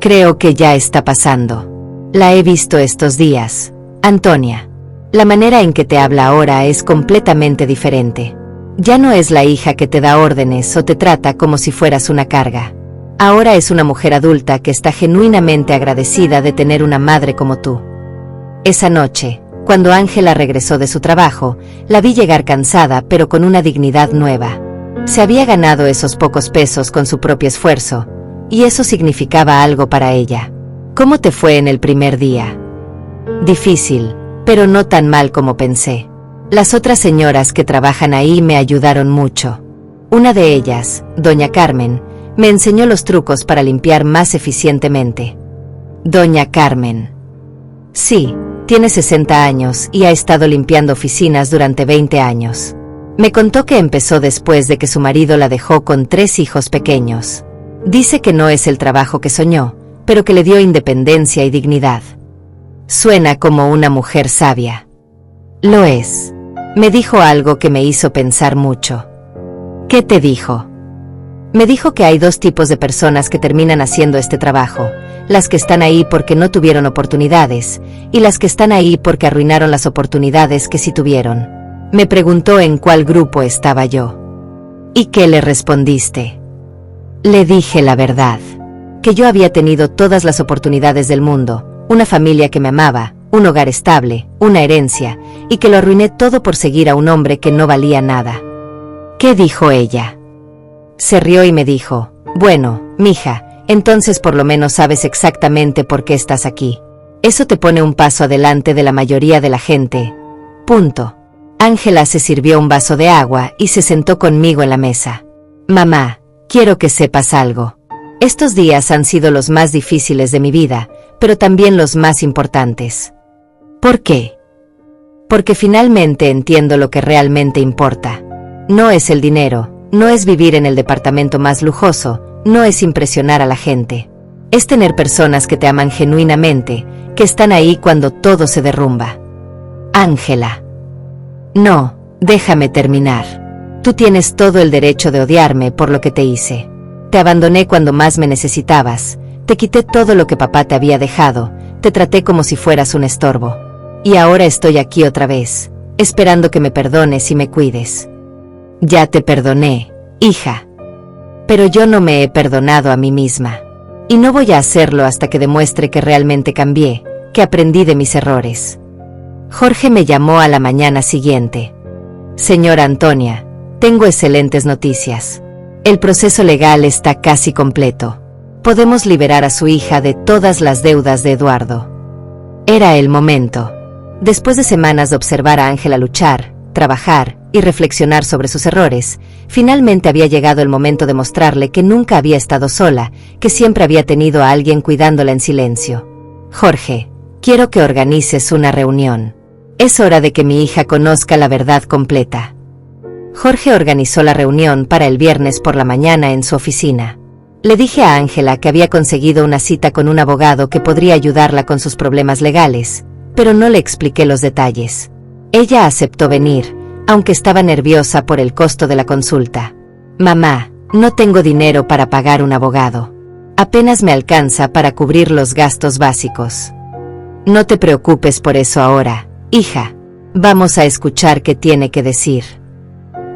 Creo que ya está pasando. La he visto estos días, Antonia. La manera en que te habla ahora es completamente diferente. Ya no es la hija que te da órdenes o te trata como si fueras una carga. Ahora es una mujer adulta que está genuinamente agradecida de tener una madre como tú. Esa noche, cuando Ángela regresó de su trabajo, la vi llegar cansada pero con una dignidad nueva. Se había ganado esos pocos pesos con su propio esfuerzo, y eso significaba algo para ella. ¿Cómo te fue en el primer día? Difícil, pero no tan mal como pensé. Las otras señoras que trabajan ahí me ayudaron mucho. Una de ellas, doña Carmen, me enseñó los trucos para limpiar más eficientemente. Doña Carmen. Sí, tiene 60 años y ha estado limpiando oficinas durante 20 años. Me contó que empezó después de que su marido la dejó con 3 hijos pequeños. Dice que no es el trabajo que soñó, pero que le dio independencia y dignidad. Suena como una mujer sabia. Lo es. Me dijo algo que me hizo pensar mucho. ¿Qué te dijo? Me dijo que hay 2 tipos de personas que terminan haciendo este trabajo, las que están ahí porque no tuvieron oportunidades, y las que están ahí porque arruinaron las oportunidades que sí tuvieron. Me preguntó en cuál grupo estaba yo. ¿Y qué le respondiste? Le dije la verdad, que yo había tenido todas las oportunidades del mundo, una familia que me amaba, un hogar estable, una herencia, y que lo arruiné todo por seguir a un hombre que no valía nada. ¿Qué dijo ella? Se rió y me dijo, bueno, mija, entonces por lo menos sabes exactamente por qué estás aquí. Eso te pone un paso adelante de la mayoría de la gente. Punto. Ángela se sirvió un vaso de agua y se sentó conmigo en la mesa. Mamá, quiero que sepas algo. Estos días han sido los más difíciles de mi vida, pero también los más importantes. ¿Por qué? Porque finalmente entiendo lo que realmente importa. No es el dinero. No es vivir en el departamento más lujoso, no es impresionar a la gente. Es tener personas que te aman genuinamente, que están ahí cuando todo se derrumba. Ángela. No, déjame terminar. Tú tienes todo el derecho de odiarme por lo que te hice. Te abandoné cuando más me necesitabas, te quité todo lo que papá te había dejado, te traté como si fueras un estorbo. Y ahora estoy aquí otra vez, esperando que me perdones y me cuides. Ya te perdoné, hija. Pero yo no me he perdonado a mí misma. Y no voy a hacerlo hasta que demuestre que realmente cambié, que aprendí de mis errores. Jorge me llamó a la mañana siguiente. Señora Antonia, tengo excelentes noticias. El proceso legal está casi completo. Podemos liberar a su hija de todas las deudas de Eduardo. Era el momento. Después de semanas de observar a Ángela luchar, trabajar y reflexionar sobre sus errores, finalmente había llegado el momento de mostrarle que nunca había estado sola, que siempre había tenido a alguien cuidándola en silencio. Jorge, quiero que organices una reunión. Es hora de que mi hija conozca la verdad completa. Jorge organizó la reunión para el viernes por la mañana en su oficina. Le dije a Ángela que había conseguido una cita con un abogado que podría ayudarla con sus problemas legales, pero no le expliqué los detalles. Ella aceptó venir, aunque estaba nerviosa por el costo de la consulta. Mamá, no tengo dinero para pagar un abogado. Apenas me alcanza para cubrir los gastos básicos. No te preocupes por eso ahora, hija. Vamos a escuchar qué tiene que decir.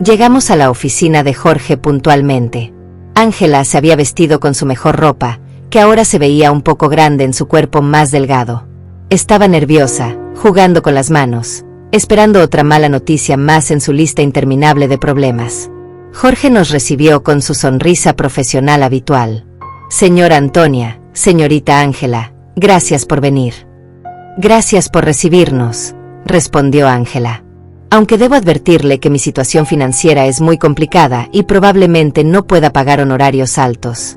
Llegamos a la oficina de Jorge puntualmente. Ángela se había vestido con su mejor ropa, que ahora se veía un poco grande en su cuerpo más delgado. Estaba nerviosa, jugando con las manos, esperando otra mala noticia más en su lista interminable de problemas. Jorge nos recibió con su sonrisa profesional habitual. Señora Antonia, señorita Ángela, gracias por venir. Gracias por recibirnos, respondió Ángela. Aunque debo advertirle que mi situación financiera es muy complicada y probablemente no pueda pagar honorarios altos.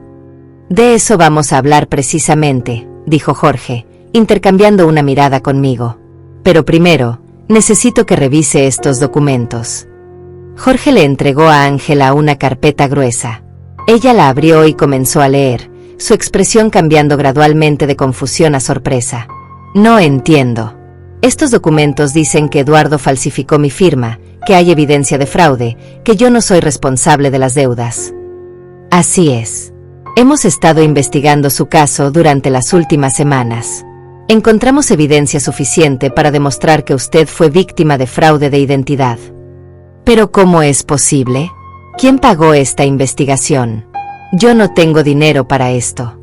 De eso vamos a hablar precisamente, dijo Jorge, intercambiando una mirada conmigo. Pero primero, necesito que revise estos documentos. Jorge le entregó a Ángela una carpeta gruesa. Ella la abrió y comenzó a leer, su expresión cambiando gradualmente de confusión a sorpresa. No entiendo. Estos documentos dicen que Eduardo falsificó mi firma, que hay evidencia de fraude, que yo no soy responsable de las deudas. Así es. Hemos estado investigando su caso durante las últimas semanas. Encontramos evidencia suficiente para demostrar que usted fue víctima de fraude de identidad. ¿Pero cómo es posible? ¿Quién pagó esta investigación? Yo no tengo dinero para esto.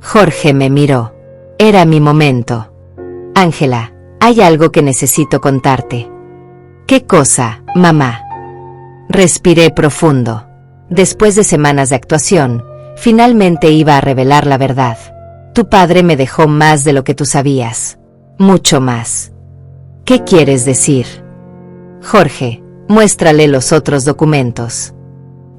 Jorge me miró. Era mi momento. Ángela, hay algo que necesito contarte. ¿Qué cosa, mamá? Respiré profundo. Después de semanas de actuación, finalmente iba a revelar la verdad. Tu padre me dejó más de lo que tú sabías. Mucho más. ¿Qué quieres decir? Jorge, muéstrale los otros documentos.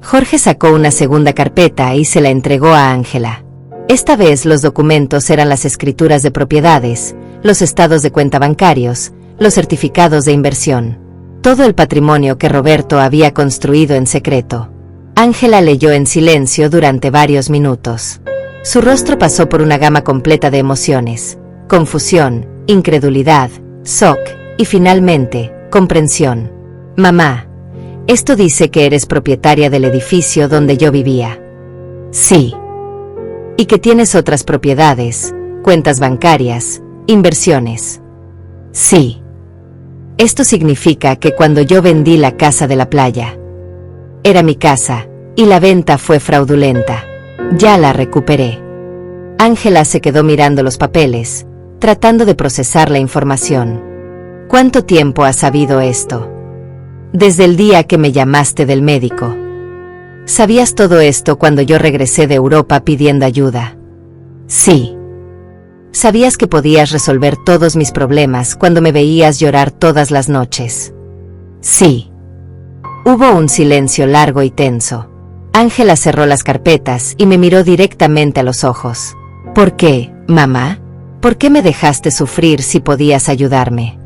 Jorge sacó una segunda carpeta y se la entregó a Ángela. Esta vez los documentos eran las escrituras de propiedades, los estados de cuenta bancarios, los certificados de inversión. Todo el patrimonio que Roberto había construido en secreto. Ángela leyó en silencio durante varios minutos. Su rostro pasó por una gama completa de emociones: confusión, incredulidad, shock y finalmente, comprensión. Mamá, esto dice que eres propietaria del edificio donde yo vivía. Sí. Y que tienes otras propiedades, cuentas bancarias, inversiones. Sí. Esto significa que cuando yo vendí la casa de la playa, era mi casa, y la venta fue fraudulenta. Ya la recuperé. Ángela se quedó mirando los papeles, tratando de procesar la información. ¿Cuánto tiempo has sabido esto? Desde el día que me llamaste del médico. ¿Sabías todo esto cuando yo regresé de Europa pidiendo ayuda? Sí. ¿Sabías que podías resolver todos mis problemas cuando me veías llorar todas las noches? Sí. Hubo un silencio largo y tenso. Ángela cerró las carpetas y me miró directamente a los ojos. ¿Por qué, mamá? ¿Por qué me dejaste sufrir si podías ayudarme?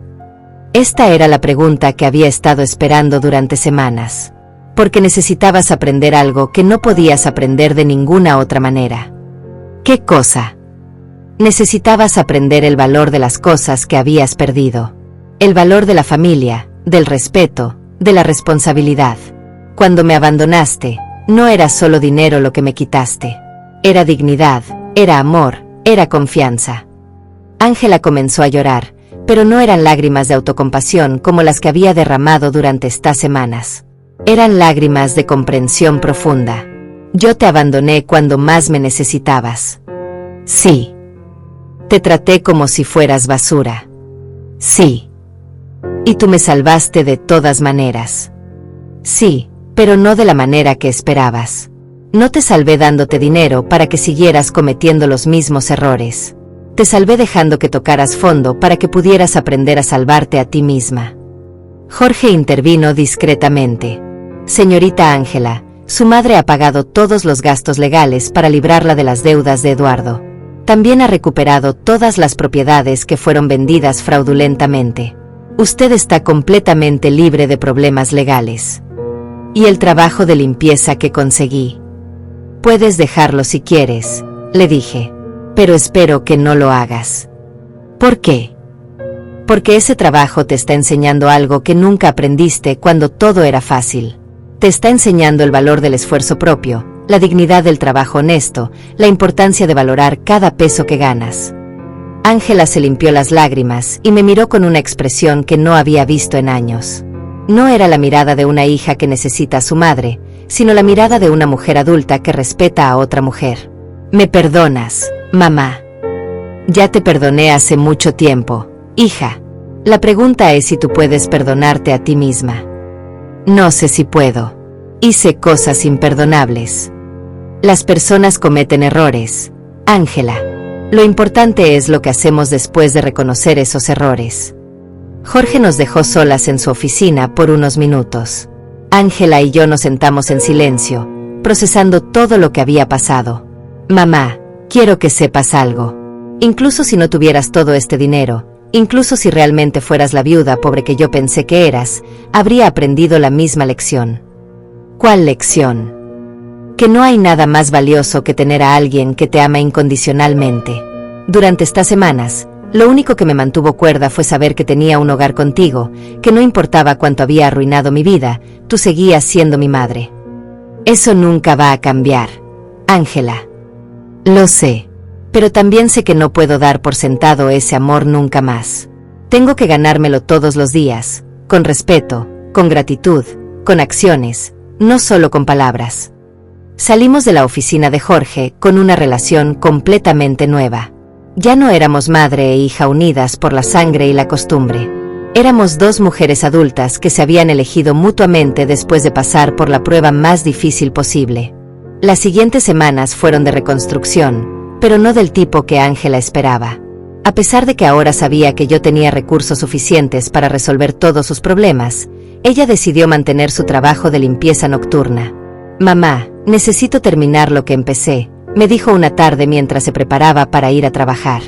Esta era la pregunta que había estado esperando durante semanas. Porque necesitabas aprender algo que no podías aprender de ninguna otra manera. ¿Qué cosa? Necesitabas aprender el valor de las cosas que habías perdido. El valor de la familia, del respeto, de la responsabilidad. Cuando me abandonaste, no era solo dinero lo que me quitaste. Era dignidad, era amor, era confianza. Ángela comenzó a llorar, pero no eran lágrimas de autocompasión como las que había derramado durante estas semanas. Eran lágrimas de comprensión profunda. Yo te abandoné cuando más me necesitabas. Sí. Te traté como si fueras basura. Sí. Y tú me salvaste de todas maneras. Sí, pero no de la manera que esperabas. No te salvé dándote dinero para que siguieras cometiendo los mismos errores. Te salvé dejando que tocaras fondo para que pudieras aprender a salvarte a ti misma. Jorge intervino discretamente. Señorita Ángela, su madre ha pagado todos los gastos legales para librarla de las deudas de Eduardo. También ha recuperado todas las propiedades que fueron vendidas fraudulentamente. Usted está completamente libre de problemas legales. Y el trabajo de limpieza que conseguí. Puedes dejarlo si quieres, le dije. Pero espero que no lo hagas. ¿Por qué? Porque ese trabajo te está enseñando algo que nunca aprendiste cuando todo era fácil. Te está enseñando el valor del esfuerzo propio, la dignidad del trabajo honesto, la importancia de valorar cada peso que ganas. Ángela se limpió las lágrimas y me miró con una expresión que no había visto en años. No era la mirada de una hija que necesita a su madre, sino la mirada de una mujer adulta que respeta a otra mujer. ¿Me perdonas, mamá? Ya te perdoné hace mucho tiempo, hija. La pregunta es si tú puedes perdonarte a ti misma. No sé si puedo. Hice cosas imperdonables. Las personas cometen errores, Ángela. Lo importante es lo que hacemos después de reconocer esos errores. Jorge nos dejó solas en su oficina por unos minutos. Ángela y yo nos sentamos en silencio, procesando todo lo que había pasado. Mamá, quiero que sepas algo. Incluso si no tuvieras todo este dinero, incluso si realmente fueras la viuda pobre que yo pensé que eras, habría aprendido la misma lección. ¿Cuál lección? Que no hay nada más valioso que tener a alguien que te ama incondicionalmente. Durante estas semanas, Lo único que me mantuvo cuerda fue saber que tenía un hogar contigo, que no importaba cuánto había arruinado mi vida, tú seguías siendo mi madre. Eso nunca va a cambiar, Ángela. Lo sé, pero también sé que no puedo dar por sentado ese amor nunca más. Tengo que ganármelo todos los días, con respeto, con gratitud, con acciones, no solo con palabras. Salimos de la oficina de Jorge con una relación completamente nueva. Ya no éramos madre e hija unidas por la sangre y la costumbre. Éramos dos mujeres adultas que se habían elegido mutuamente después de pasar por la prueba más difícil posible. Las siguientes semanas fueron de reconstrucción, pero no del tipo que Ángela esperaba. A pesar de que ahora sabía que yo tenía recursos suficientes para resolver todos sus problemas, ella decidió mantener su trabajo de limpieza nocturna. «Mamá, necesito terminar lo que empecé», me dijo una tarde mientras se preparaba para ir a trabajar.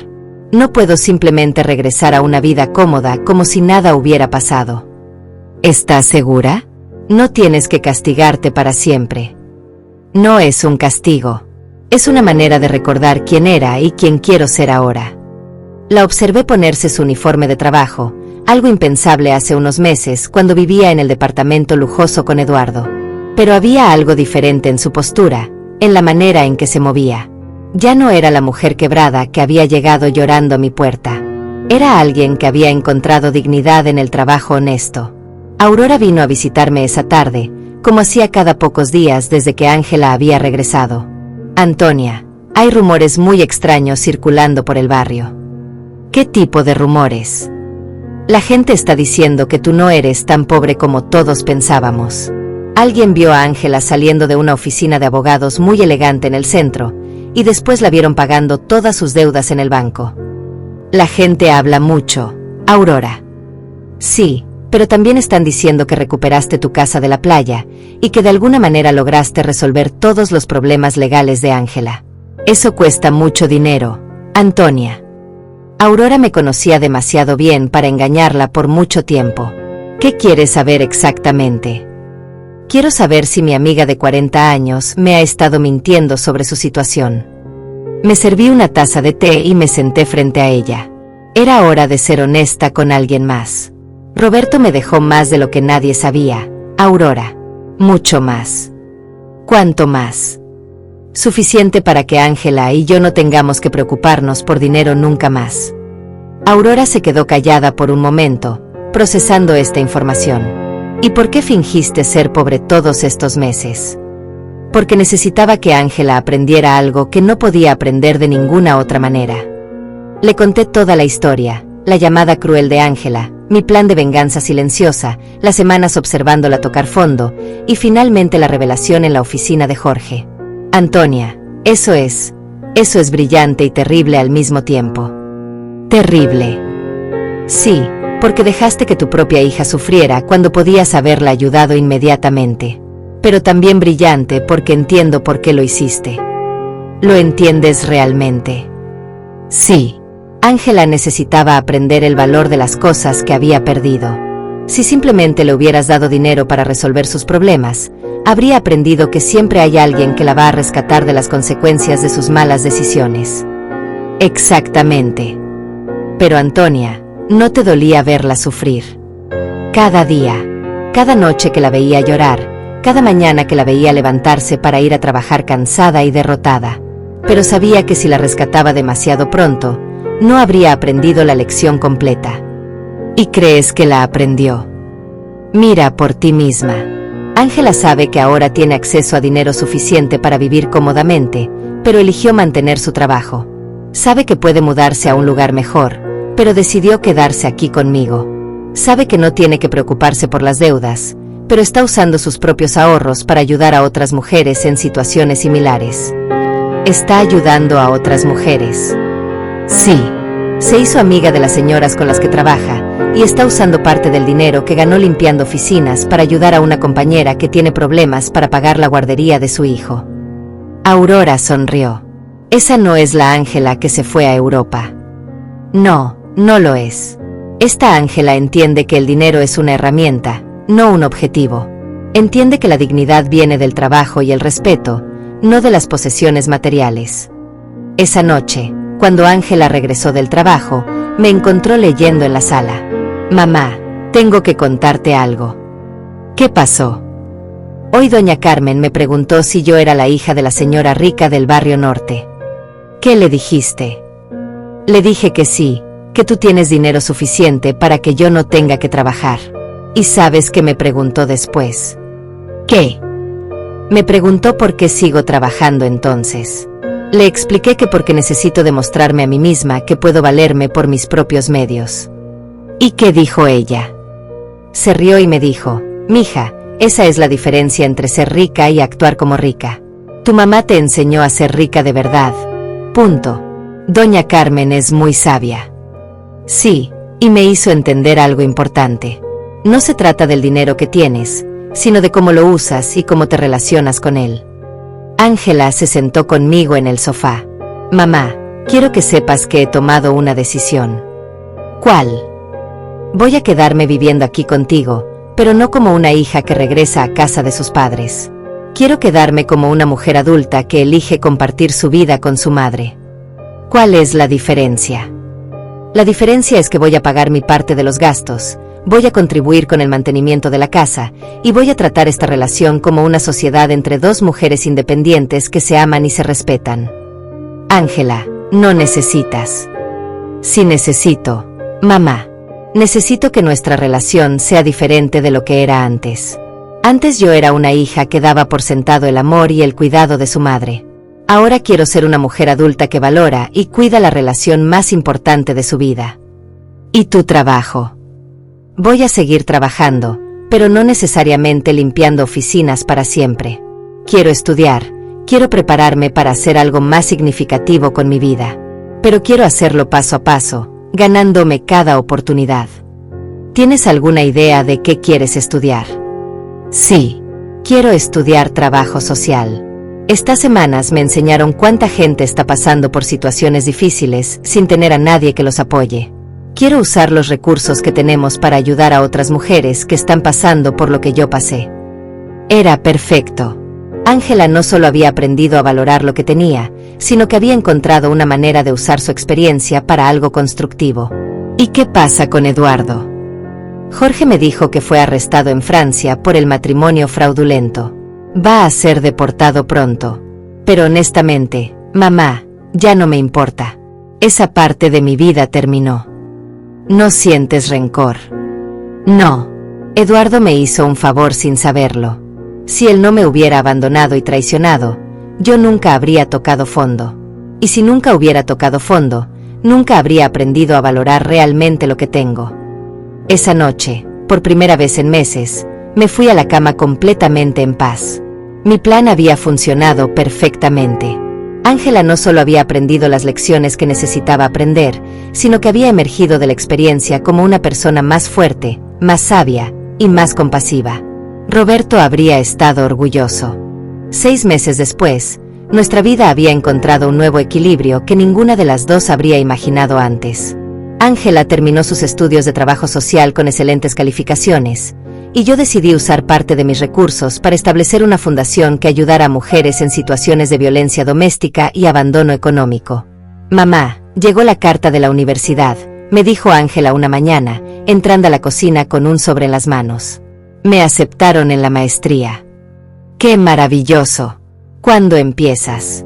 «No puedo simplemente regresar a una vida cómoda como si nada hubiera pasado». «¿Estás segura? No tienes que castigarte para siempre». «No es un castigo. Es una manera de recordar quién era y quién quiero ser ahora». La observé ponerse su uniforme de trabajo, algo impensable hace unos meses cuando vivía en el departamento lujoso con Eduardo. Pero había algo diferente en su postura, en la manera en que se movía. Ya no era la mujer quebrada que había llegado llorando a mi puerta. Era alguien que había encontrado dignidad en el trabajo honesto. Aurora vino a visitarme esa tarde, como hacía cada pocos días desde que Ángela había regresado. «Antonia, hay rumores muy extraños circulando por el barrio». «¿Qué tipo de rumores?» «La gente está diciendo que tú no eres tan pobre como todos pensábamos». Alguien vio a Ángela saliendo de una oficina de abogados muy elegante en el centro, y después la vieron pagando todas sus deudas en el banco. «La gente habla mucho, Aurora». «Sí, pero también están diciendo que recuperaste tu casa de la playa, y que de alguna manera lograste resolver todos los problemas legales de Ángela. Eso cuesta mucho dinero, Antonia». Aurora me conocía demasiado bien para engañarla por mucho tiempo. «¿Qué quieres saber exactamente?» «Quiero saber si mi amiga de 40 años me ha estado mintiendo sobre su situación». Me serví una taza de té y me senté frente a ella. Era hora de ser honesta con alguien más. Roberto me dejó más de lo que nadie sabía, Aurora. Mucho más. ¿Cuánto más? Suficiente para que Ángela y yo no tengamos que preocuparnos por dinero nunca más. Aurora se quedó callada por un momento, procesando esta información. «¿Y por qué fingiste ser pobre todos estos meses?» «Porque necesitaba que Ángela aprendiera algo que no podía aprender de ninguna otra manera». Le conté toda la historia, la llamada cruel de Ángela, mi plan de venganza silenciosa, las semanas observándola tocar fondo, y finalmente la revelación en la oficina de Jorge. «Antonia, eso es brillante y terrible al mismo tiempo». «¿Terrible?» «Sí. Porque dejaste que tu propia hija sufriera cuando podías haberla ayudado inmediatamente. Pero también brillante porque entiendo por qué lo hiciste». «¿Lo entiendes realmente?» «Sí. Ángela necesitaba aprender el valor de las cosas que había perdido. Si simplemente le hubieras dado dinero para resolver sus problemas, habría aprendido que siempre hay alguien que la va a rescatar de las consecuencias de sus malas decisiones». «Exactamente. Pero Antonia, no te dolía verla sufrir. Cada día, cada noche que la veía llorar, cada mañana que la veía levantarse para ir a trabajar cansada y derrotada. Pero sabía que si la rescataba demasiado pronto, no habría aprendido la lección completa». «¿Y crees que la aprendió?» «Mira por ti misma. Ángela sabe que ahora tiene acceso a dinero suficiente para vivir cómodamente, pero eligió mantener su trabajo. Sabe que puede mudarse a un lugar mejor, pero decidió quedarse aquí conmigo. Sabe que no tiene que preocuparse por las deudas, pero está usando sus propios ahorros para ayudar a otras mujeres en situaciones similares». «¿Está ayudando a otras mujeres?» «Sí. Se hizo amiga de las señoras con las que trabaja, y está usando parte del dinero que ganó limpiando oficinas para ayudar a una compañera que tiene problemas para pagar la guardería de su hijo». Aurora sonrió. «Esa no es la Ángela que se fue a Europa». «No, no lo es. Esta Ángela entiende que el dinero es una herramienta, no un objetivo. Entiende que la dignidad viene del trabajo y el respeto, no de las posesiones materiales». Esa noche, cuando Ángela regresó del trabajo, Me encontró leyendo en la sala. Mamá, tengo que contarte algo. ¿Qué pasó? Hoy doña Carmen me preguntó si yo era la hija de la señora rica del barrio norte. ¿Qué le dijiste? Le dije que sí, que tú tienes dinero suficiente para que yo no tenga que trabajar. ¿Y sabes qué me preguntó después? ¿Qué? Me preguntó por qué sigo trabajando entonces. Le expliqué que porque necesito demostrarme a mí misma que puedo valerme por mis propios medios. ¿Y qué dijo ella? Se rió y me dijo, mija, esa es la diferencia entre ser rica y actuar como rica. Tu mamá te enseñó a ser rica de verdad. Punto. Doña Carmen es muy sabia. Sí, y me hizo entender algo importante. No se trata del dinero que tienes, sino de cómo lo usas y cómo te relacionas con él. Ángela se sentó conmigo en el sofá. Mamá, quiero que sepas que he tomado una decisión. ¿Cuál? Voy a quedarme viviendo aquí contigo, pero no como una hija que regresa a casa de sus padres. Quiero quedarme como una mujer adulta que elige compartir su vida con su madre. ¿Cuál es la diferencia? La diferencia es que voy a pagar mi parte de los gastos, voy a contribuir con el mantenimiento de la casa, y voy a tratar esta relación como una sociedad entre dos mujeres independientes que se aman y se respetan. Ángela, no necesitas. Sí necesito, mamá. Necesito que nuestra relación sea diferente de lo que era antes. Antes yo era una hija que daba por sentado el amor y el cuidado de su madre. Ahora quiero ser una mujer adulta que valora y cuida la relación más importante de su vida. ¿Y tu trabajo? Voy a seguir trabajando, pero no necesariamente limpiando oficinas para siempre. Quiero estudiar, quiero prepararme para hacer algo más significativo con mi vida. Pero quiero hacerlo paso a paso, ganándome cada oportunidad. ¿Tienes alguna idea de qué quieres estudiar? Sí, quiero estudiar trabajo social. Estas semanas me enseñaron cuánta gente está pasando por situaciones difíciles sin tener a nadie que los apoye. Quiero usar los recursos que tenemos para ayudar a otras mujeres que están pasando por lo que yo pasé. Era perfecto. Ángela no solo había aprendido a valorar lo que tenía, sino que había encontrado una manera de usar su experiencia para algo constructivo. ¿Y qué pasa con Eduardo? Jorge me dijo que fue arrestado en Francia por el matrimonio fraudulento. Va a ser deportado pronto. Pero honestamente, mamá, ya no me importa. Esa parte de mi vida terminó. ¿No sientes rencor? No. Eduardo me hizo un favor sin saberlo. Si él no me hubiera abandonado y traicionado, yo nunca habría tocado fondo. Y si nunca hubiera tocado fondo, nunca habría aprendido a valorar realmente lo que tengo. Esa noche, por primera vez en meses, me fui a la cama completamente en paz. Mi plan había funcionado perfectamente. Ángela no solo había aprendido las lecciones que necesitaba aprender, sino que había emergido de la experiencia como una persona más fuerte, más sabia y más compasiva. Roberto habría estado orgulloso. 6 meses después, nuestra vida había encontrado un nuevo equilibrio que ninguna de las dos habría imaginado antes. Ángela terminó sus estudios de trabajo social con excelentes calificaciones, y yo decidí usar parte de mis recursos para establecer una fundación que ayudara a mujeres en situaciones de violencia doméstica y abandono económico. Mamá, llegó la carta de la universidad, me dijo Ángela una mañana, entrando a la cocina con un sobre en las manos. Me aceptaron en la maestría. ¡Qué maravilloso! ¿Cuándo empiezas?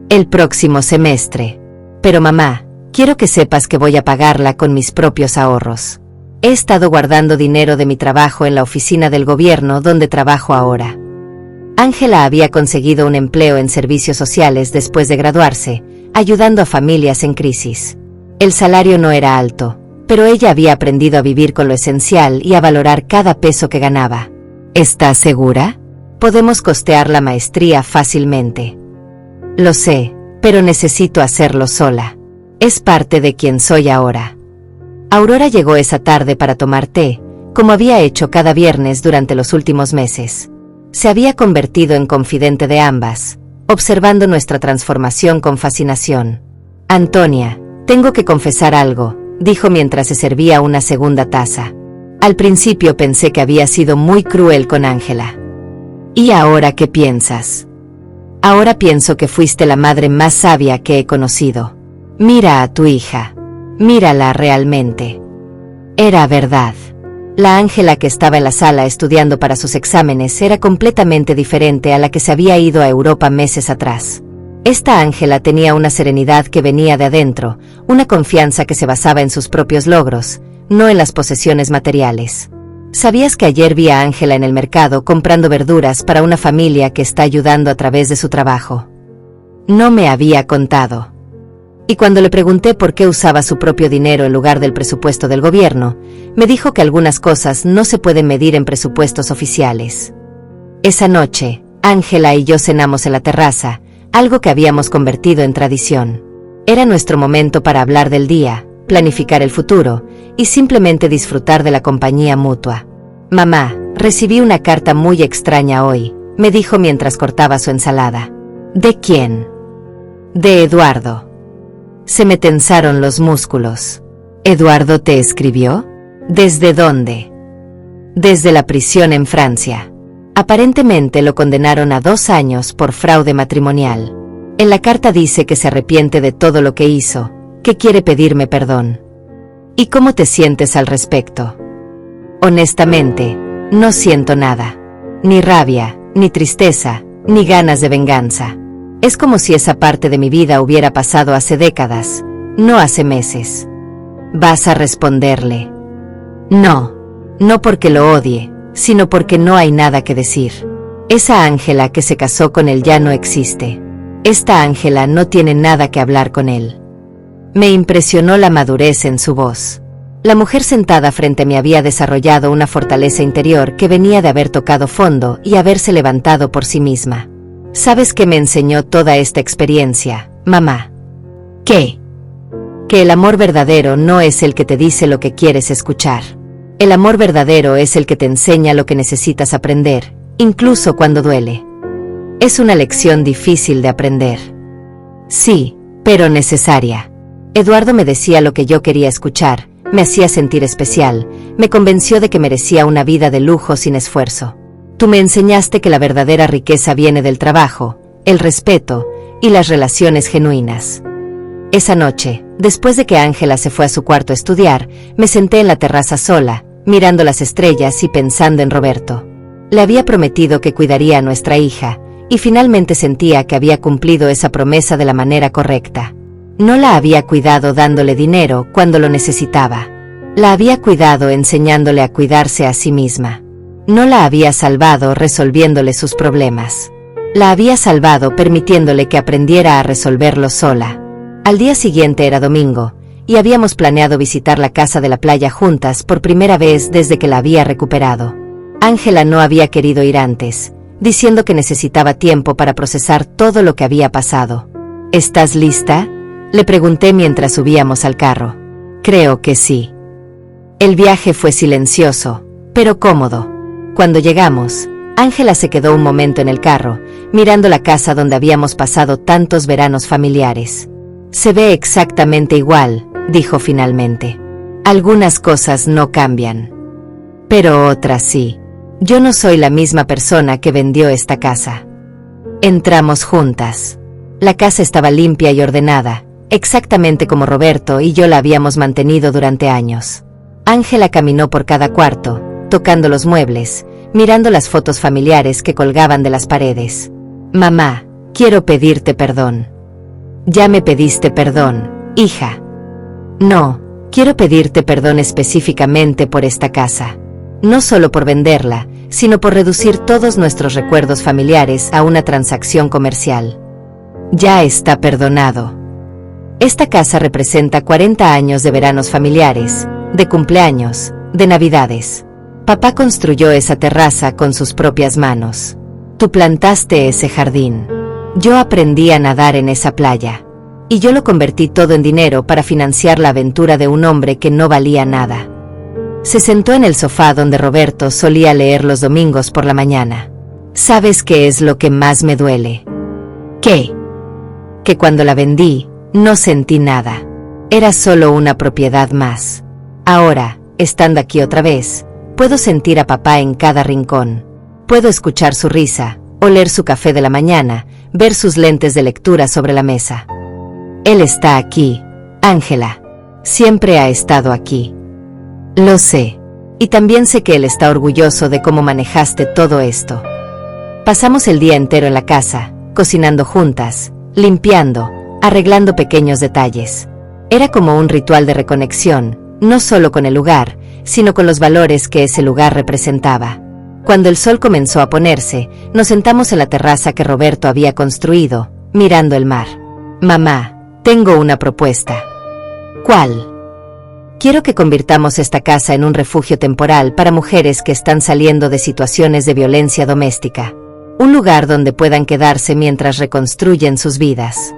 El próximo semestre. Pero mamá, quiero que sepas que voy a pagarla con mis propios ahorros. He estado guardando dinero de mi trabajo en la oficina del gobierno donde trabajo ahora. Ángela había conseguido un empleo en servicios sociales después de graduarse, ayudando a familias en crisis. El salario no era alto, pero ella había aprendido a vivir con lo esencial y a valorar cada peso que ganaba. ¿Estás segura? Podemos costear la maestría fácilmente. Lo sé, pero necesito hacerlo sola. Es parte de quien soy ahora. Aurora llegó esa tarde para tomar té, como había hecho cada viernes durante los últimos meses. Se había convertido en confidente de ambas, observando nuestra transformación con fascinación. Antonia, tengo que confesar algo, dijo mientras se servía una segunda taza. Al principio pensé que había sido muy cruel con Ángela. ¿Y ahora qué piensas? Ahora pienso que fuiste la madre más sabia que he conocido. Mira a tu hija. Mírala realmente. Era verdad. La Ángela que estaba en la sala estudiando para sus exámenes era completamente diferente a la que se había ido a Europa meses atrás. Esta Ángela tenía una serenidad que venía de adentro, una confianza que se basaba en sus propios logros, no en las posesiones materiales. ¿Sabías que ayer vi a Ángela en el mercado comprando verduras para una familia que está ayudando a través de su trabajo? No me había contado. Y cuando le pregunté por qué usaba su propio dinero en lugar del presupuesto del gobierno, me dijo que algunas cosas no se pueden medir en presupuestos oficiales. Esa noche, Ángela y yo cenamos en la terraza, algo que habíamos convertido en tradición. Era nuestro momento para hablar del día, planificar el futuro y simplemente disfrutar de la compañía mutua. Mamá, recibí una carta muy extraña hoy, me dijo mientras cortaba su ensalada. ¿De quién? De Eduardo. Se me tensaron los músculos. ¿Eduardo te escribió? ¿Desde dónde? Desde la prisión en Francia. Aparentemente lo condenaron a 2 años por fraude matrimonial. En la carta dice que se arrepiente de todo lo que hizo, que quiere pedirme perdón. ¿Y cómo te sientes al respecto? Honestamente, no siento nada. Ni rabia, ni tristeza, ni ganas de venganza. Es como si esa parte de mi vida hubiera pasado hace décadas, no hace meses. ¿Vas a responderle? No, no porque lo odie, sino porque no hay nada que decir. Esa Ángela que se casó con él ya no existe. Esta Ángela no tiene nada que hablar con él. Me impresionó la madurez en su voz. La mujer sentada frente a mí había desarrollado una fortaleza interior que venía de haber tocado fondo y haberse levantado por sí misma. ¿Sabes qué me enseñó toda esta experiencia, mamá? ¿Qué? Que el amor verdadero no es el que te dice lo que quieres escuchar. El amor verdadero es el que te enseña lo que necesitas aprender, incluso cuando duele. Es una lección difícil de aprender. Sí, pero necesaria. Eduardo me decía lo que yo quería escuchar, me hacía sentir especial, me convenció de que merecía una vida de lujo sin esfuerzo. Tú me enseñaste que la verdadera riqueza viene del trabajo, el respeto y las relaciones genuinas. Esa noche, después de que Ángela se fue a su cuarto a estudiar, me senté en la terraza sola, mirando las estrellas y pensando en Roberto. Le había prometido que cuidaría a nuestra hija, y finalmente sentía que había cumplido esa promesa de la manera correcta. No la había cuidado dándole dinero cuando lo necesitaba. La había cuidado enseñándole a cuidarse a sí misma. No la había salvado resolviéndole sus problemas. La había salvado permitiéndole que aprendiera a resolverlo sola. Al día siguiente era domingo, y habíamos planeado visitar la casa de la playa juntas por primera vez desde que la había recuperado. Ángela no había querido ir antes, diciendo que necesitaba tiempo para procesar todo lo que había pasado. ¿Estás lista?, le pregunté mientras subíamos al carro. Creo que sí. El viaje fue silencioso, pero cómodo. Cuando llegamos, Ángela se quedó un momento en el carro, mirando la casa donde habíamos pasado tantos veranos familiares. Se ve exactamente igual, dijo finalmente. Algunas cosas no cambian. Pero otras sí. Yo no soy la misma persona que vendió esta casa. Entramos juntas. La casa estaba limpia y ordenada, exactamente como Roberto y yo la habíamos mantenido durante años. Ángela caminó por cada cuarto, tocando los muebles, mirando las fotos familiares que colgaban de las paredes. Mamá, quiero pedirte perdón. Ya me pediste perdón, hija. No, quiero pedirte perdón específicamente por esta casa. No solo por venderla, sino por reducir todos nuestros recuerdos familiares a una transacción comercial. Ya está perdonado. Esta casa representa 40 años de veranos familiares, de cumpleaños, de navidades. Papá construyó esa terraza con sus propias manos. Tú plantaste ese jardín. Yo aprendí a nadar en esa playa. Y yo lo convertí todo en dinero para financiar la aventura de un hombre que no valía nada. Se sentó en el sofá donde Roberto solía leer los domingos por la mañana. ¿Sabes qué es lo que más me duele? ¿Qué? Que cuando la vendí, no sentí nada. Era solo una propiedad más. Ahora, estando aquí otra vez, puedo sentir a papá en cada rincón. Puedo escuchar su risa, oler su café de la mañana, ver sus lentes de lectura sobre la mesa. Él está aquí, Ángela. Siempre ha estado aquí. Lo sé. Y también sé que él está orgulloso de cómo manejaste todo esto. Pasamos el día entero en la casa, cocinando juntas, limpiando, arreglando pequeños detalles. Era como un ritual de reconexión, no solo con el lugar, sino con los valores que ese lugar representaba. Cuando el sol comenzó a ponerse, nos sentamos en la terraza que Roberto había construido, mirando el mar. Mamá, tengo una propuesta. ¿Cuál? Quiero que convirtamos esta casa en un refugio temporal para mujeres que están saliendo de situaciones de violencia doméstica. Un lugar donde puedan quedarse mientras reconstruyen sus vidas.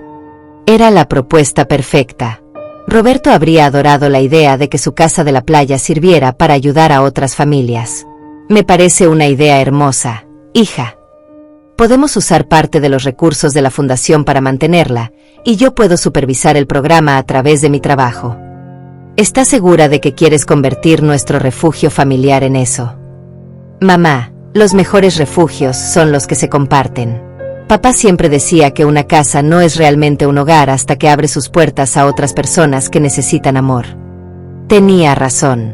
Era la propuesta perfecta. Roberto habría adorado la idea de que su casa de la playa sirviera para ayudar a otras familias. Me parece una idea hermosa, hija. Podemos usar parte de los recursos de la fundación para mantenerla, y yo puedo supervisar el programa a través de mi trabajo. ¿Estás segura de que quieres convertir nuestro refugio familiar en eso? Mamá, los mejores refugios son los que se comparten. Papá siempre decía que una casa no es realmente un hogar hasta que abre sus puertas a otras personas que necesitan amor. Tenía razón.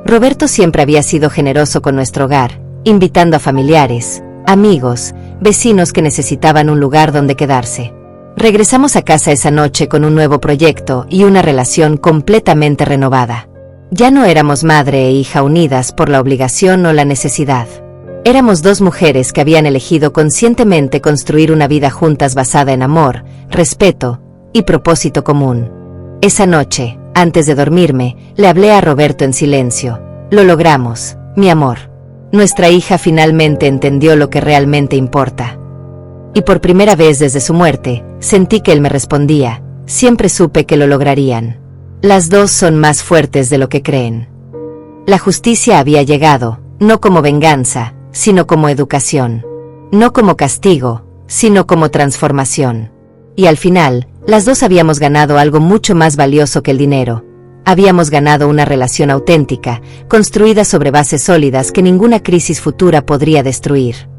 Roberto siempre había sido generoso con nuestro hogar, invitando a familiares, amigos, vecinos que necesitaban un lugar donde quedarse. Regresamos a casa esa noche con un nuevo proyecto y una relación completamente renovada. Ya no éramos madre e hija unidas por la obligación o la necesidad. Éramos dos mujeres que habían elegido conscientemente construir una vida juntas basada en amor, respeto y propósito común. Esa noche, antes de dormirme, le hablé a Roberto en silencio. Lo logramos, mi amor. Nuestra hija finalmente entendió lo que realmente importa. Y por primera vez desde su muerte, sentí que él me respondía. Siempre supe que lo lograrían. Las dos son más fuertes de lo que creen. La justicia había llegado, no como venganza, sino como educación. No como castigo, sino como transformación. Y al final, las dos habíamos ganado algo mucho más valioso que el dinero. Habíamos ganado una relación auténtica, construida sobre bases sólidas que ninguna crisis futura podría destruir.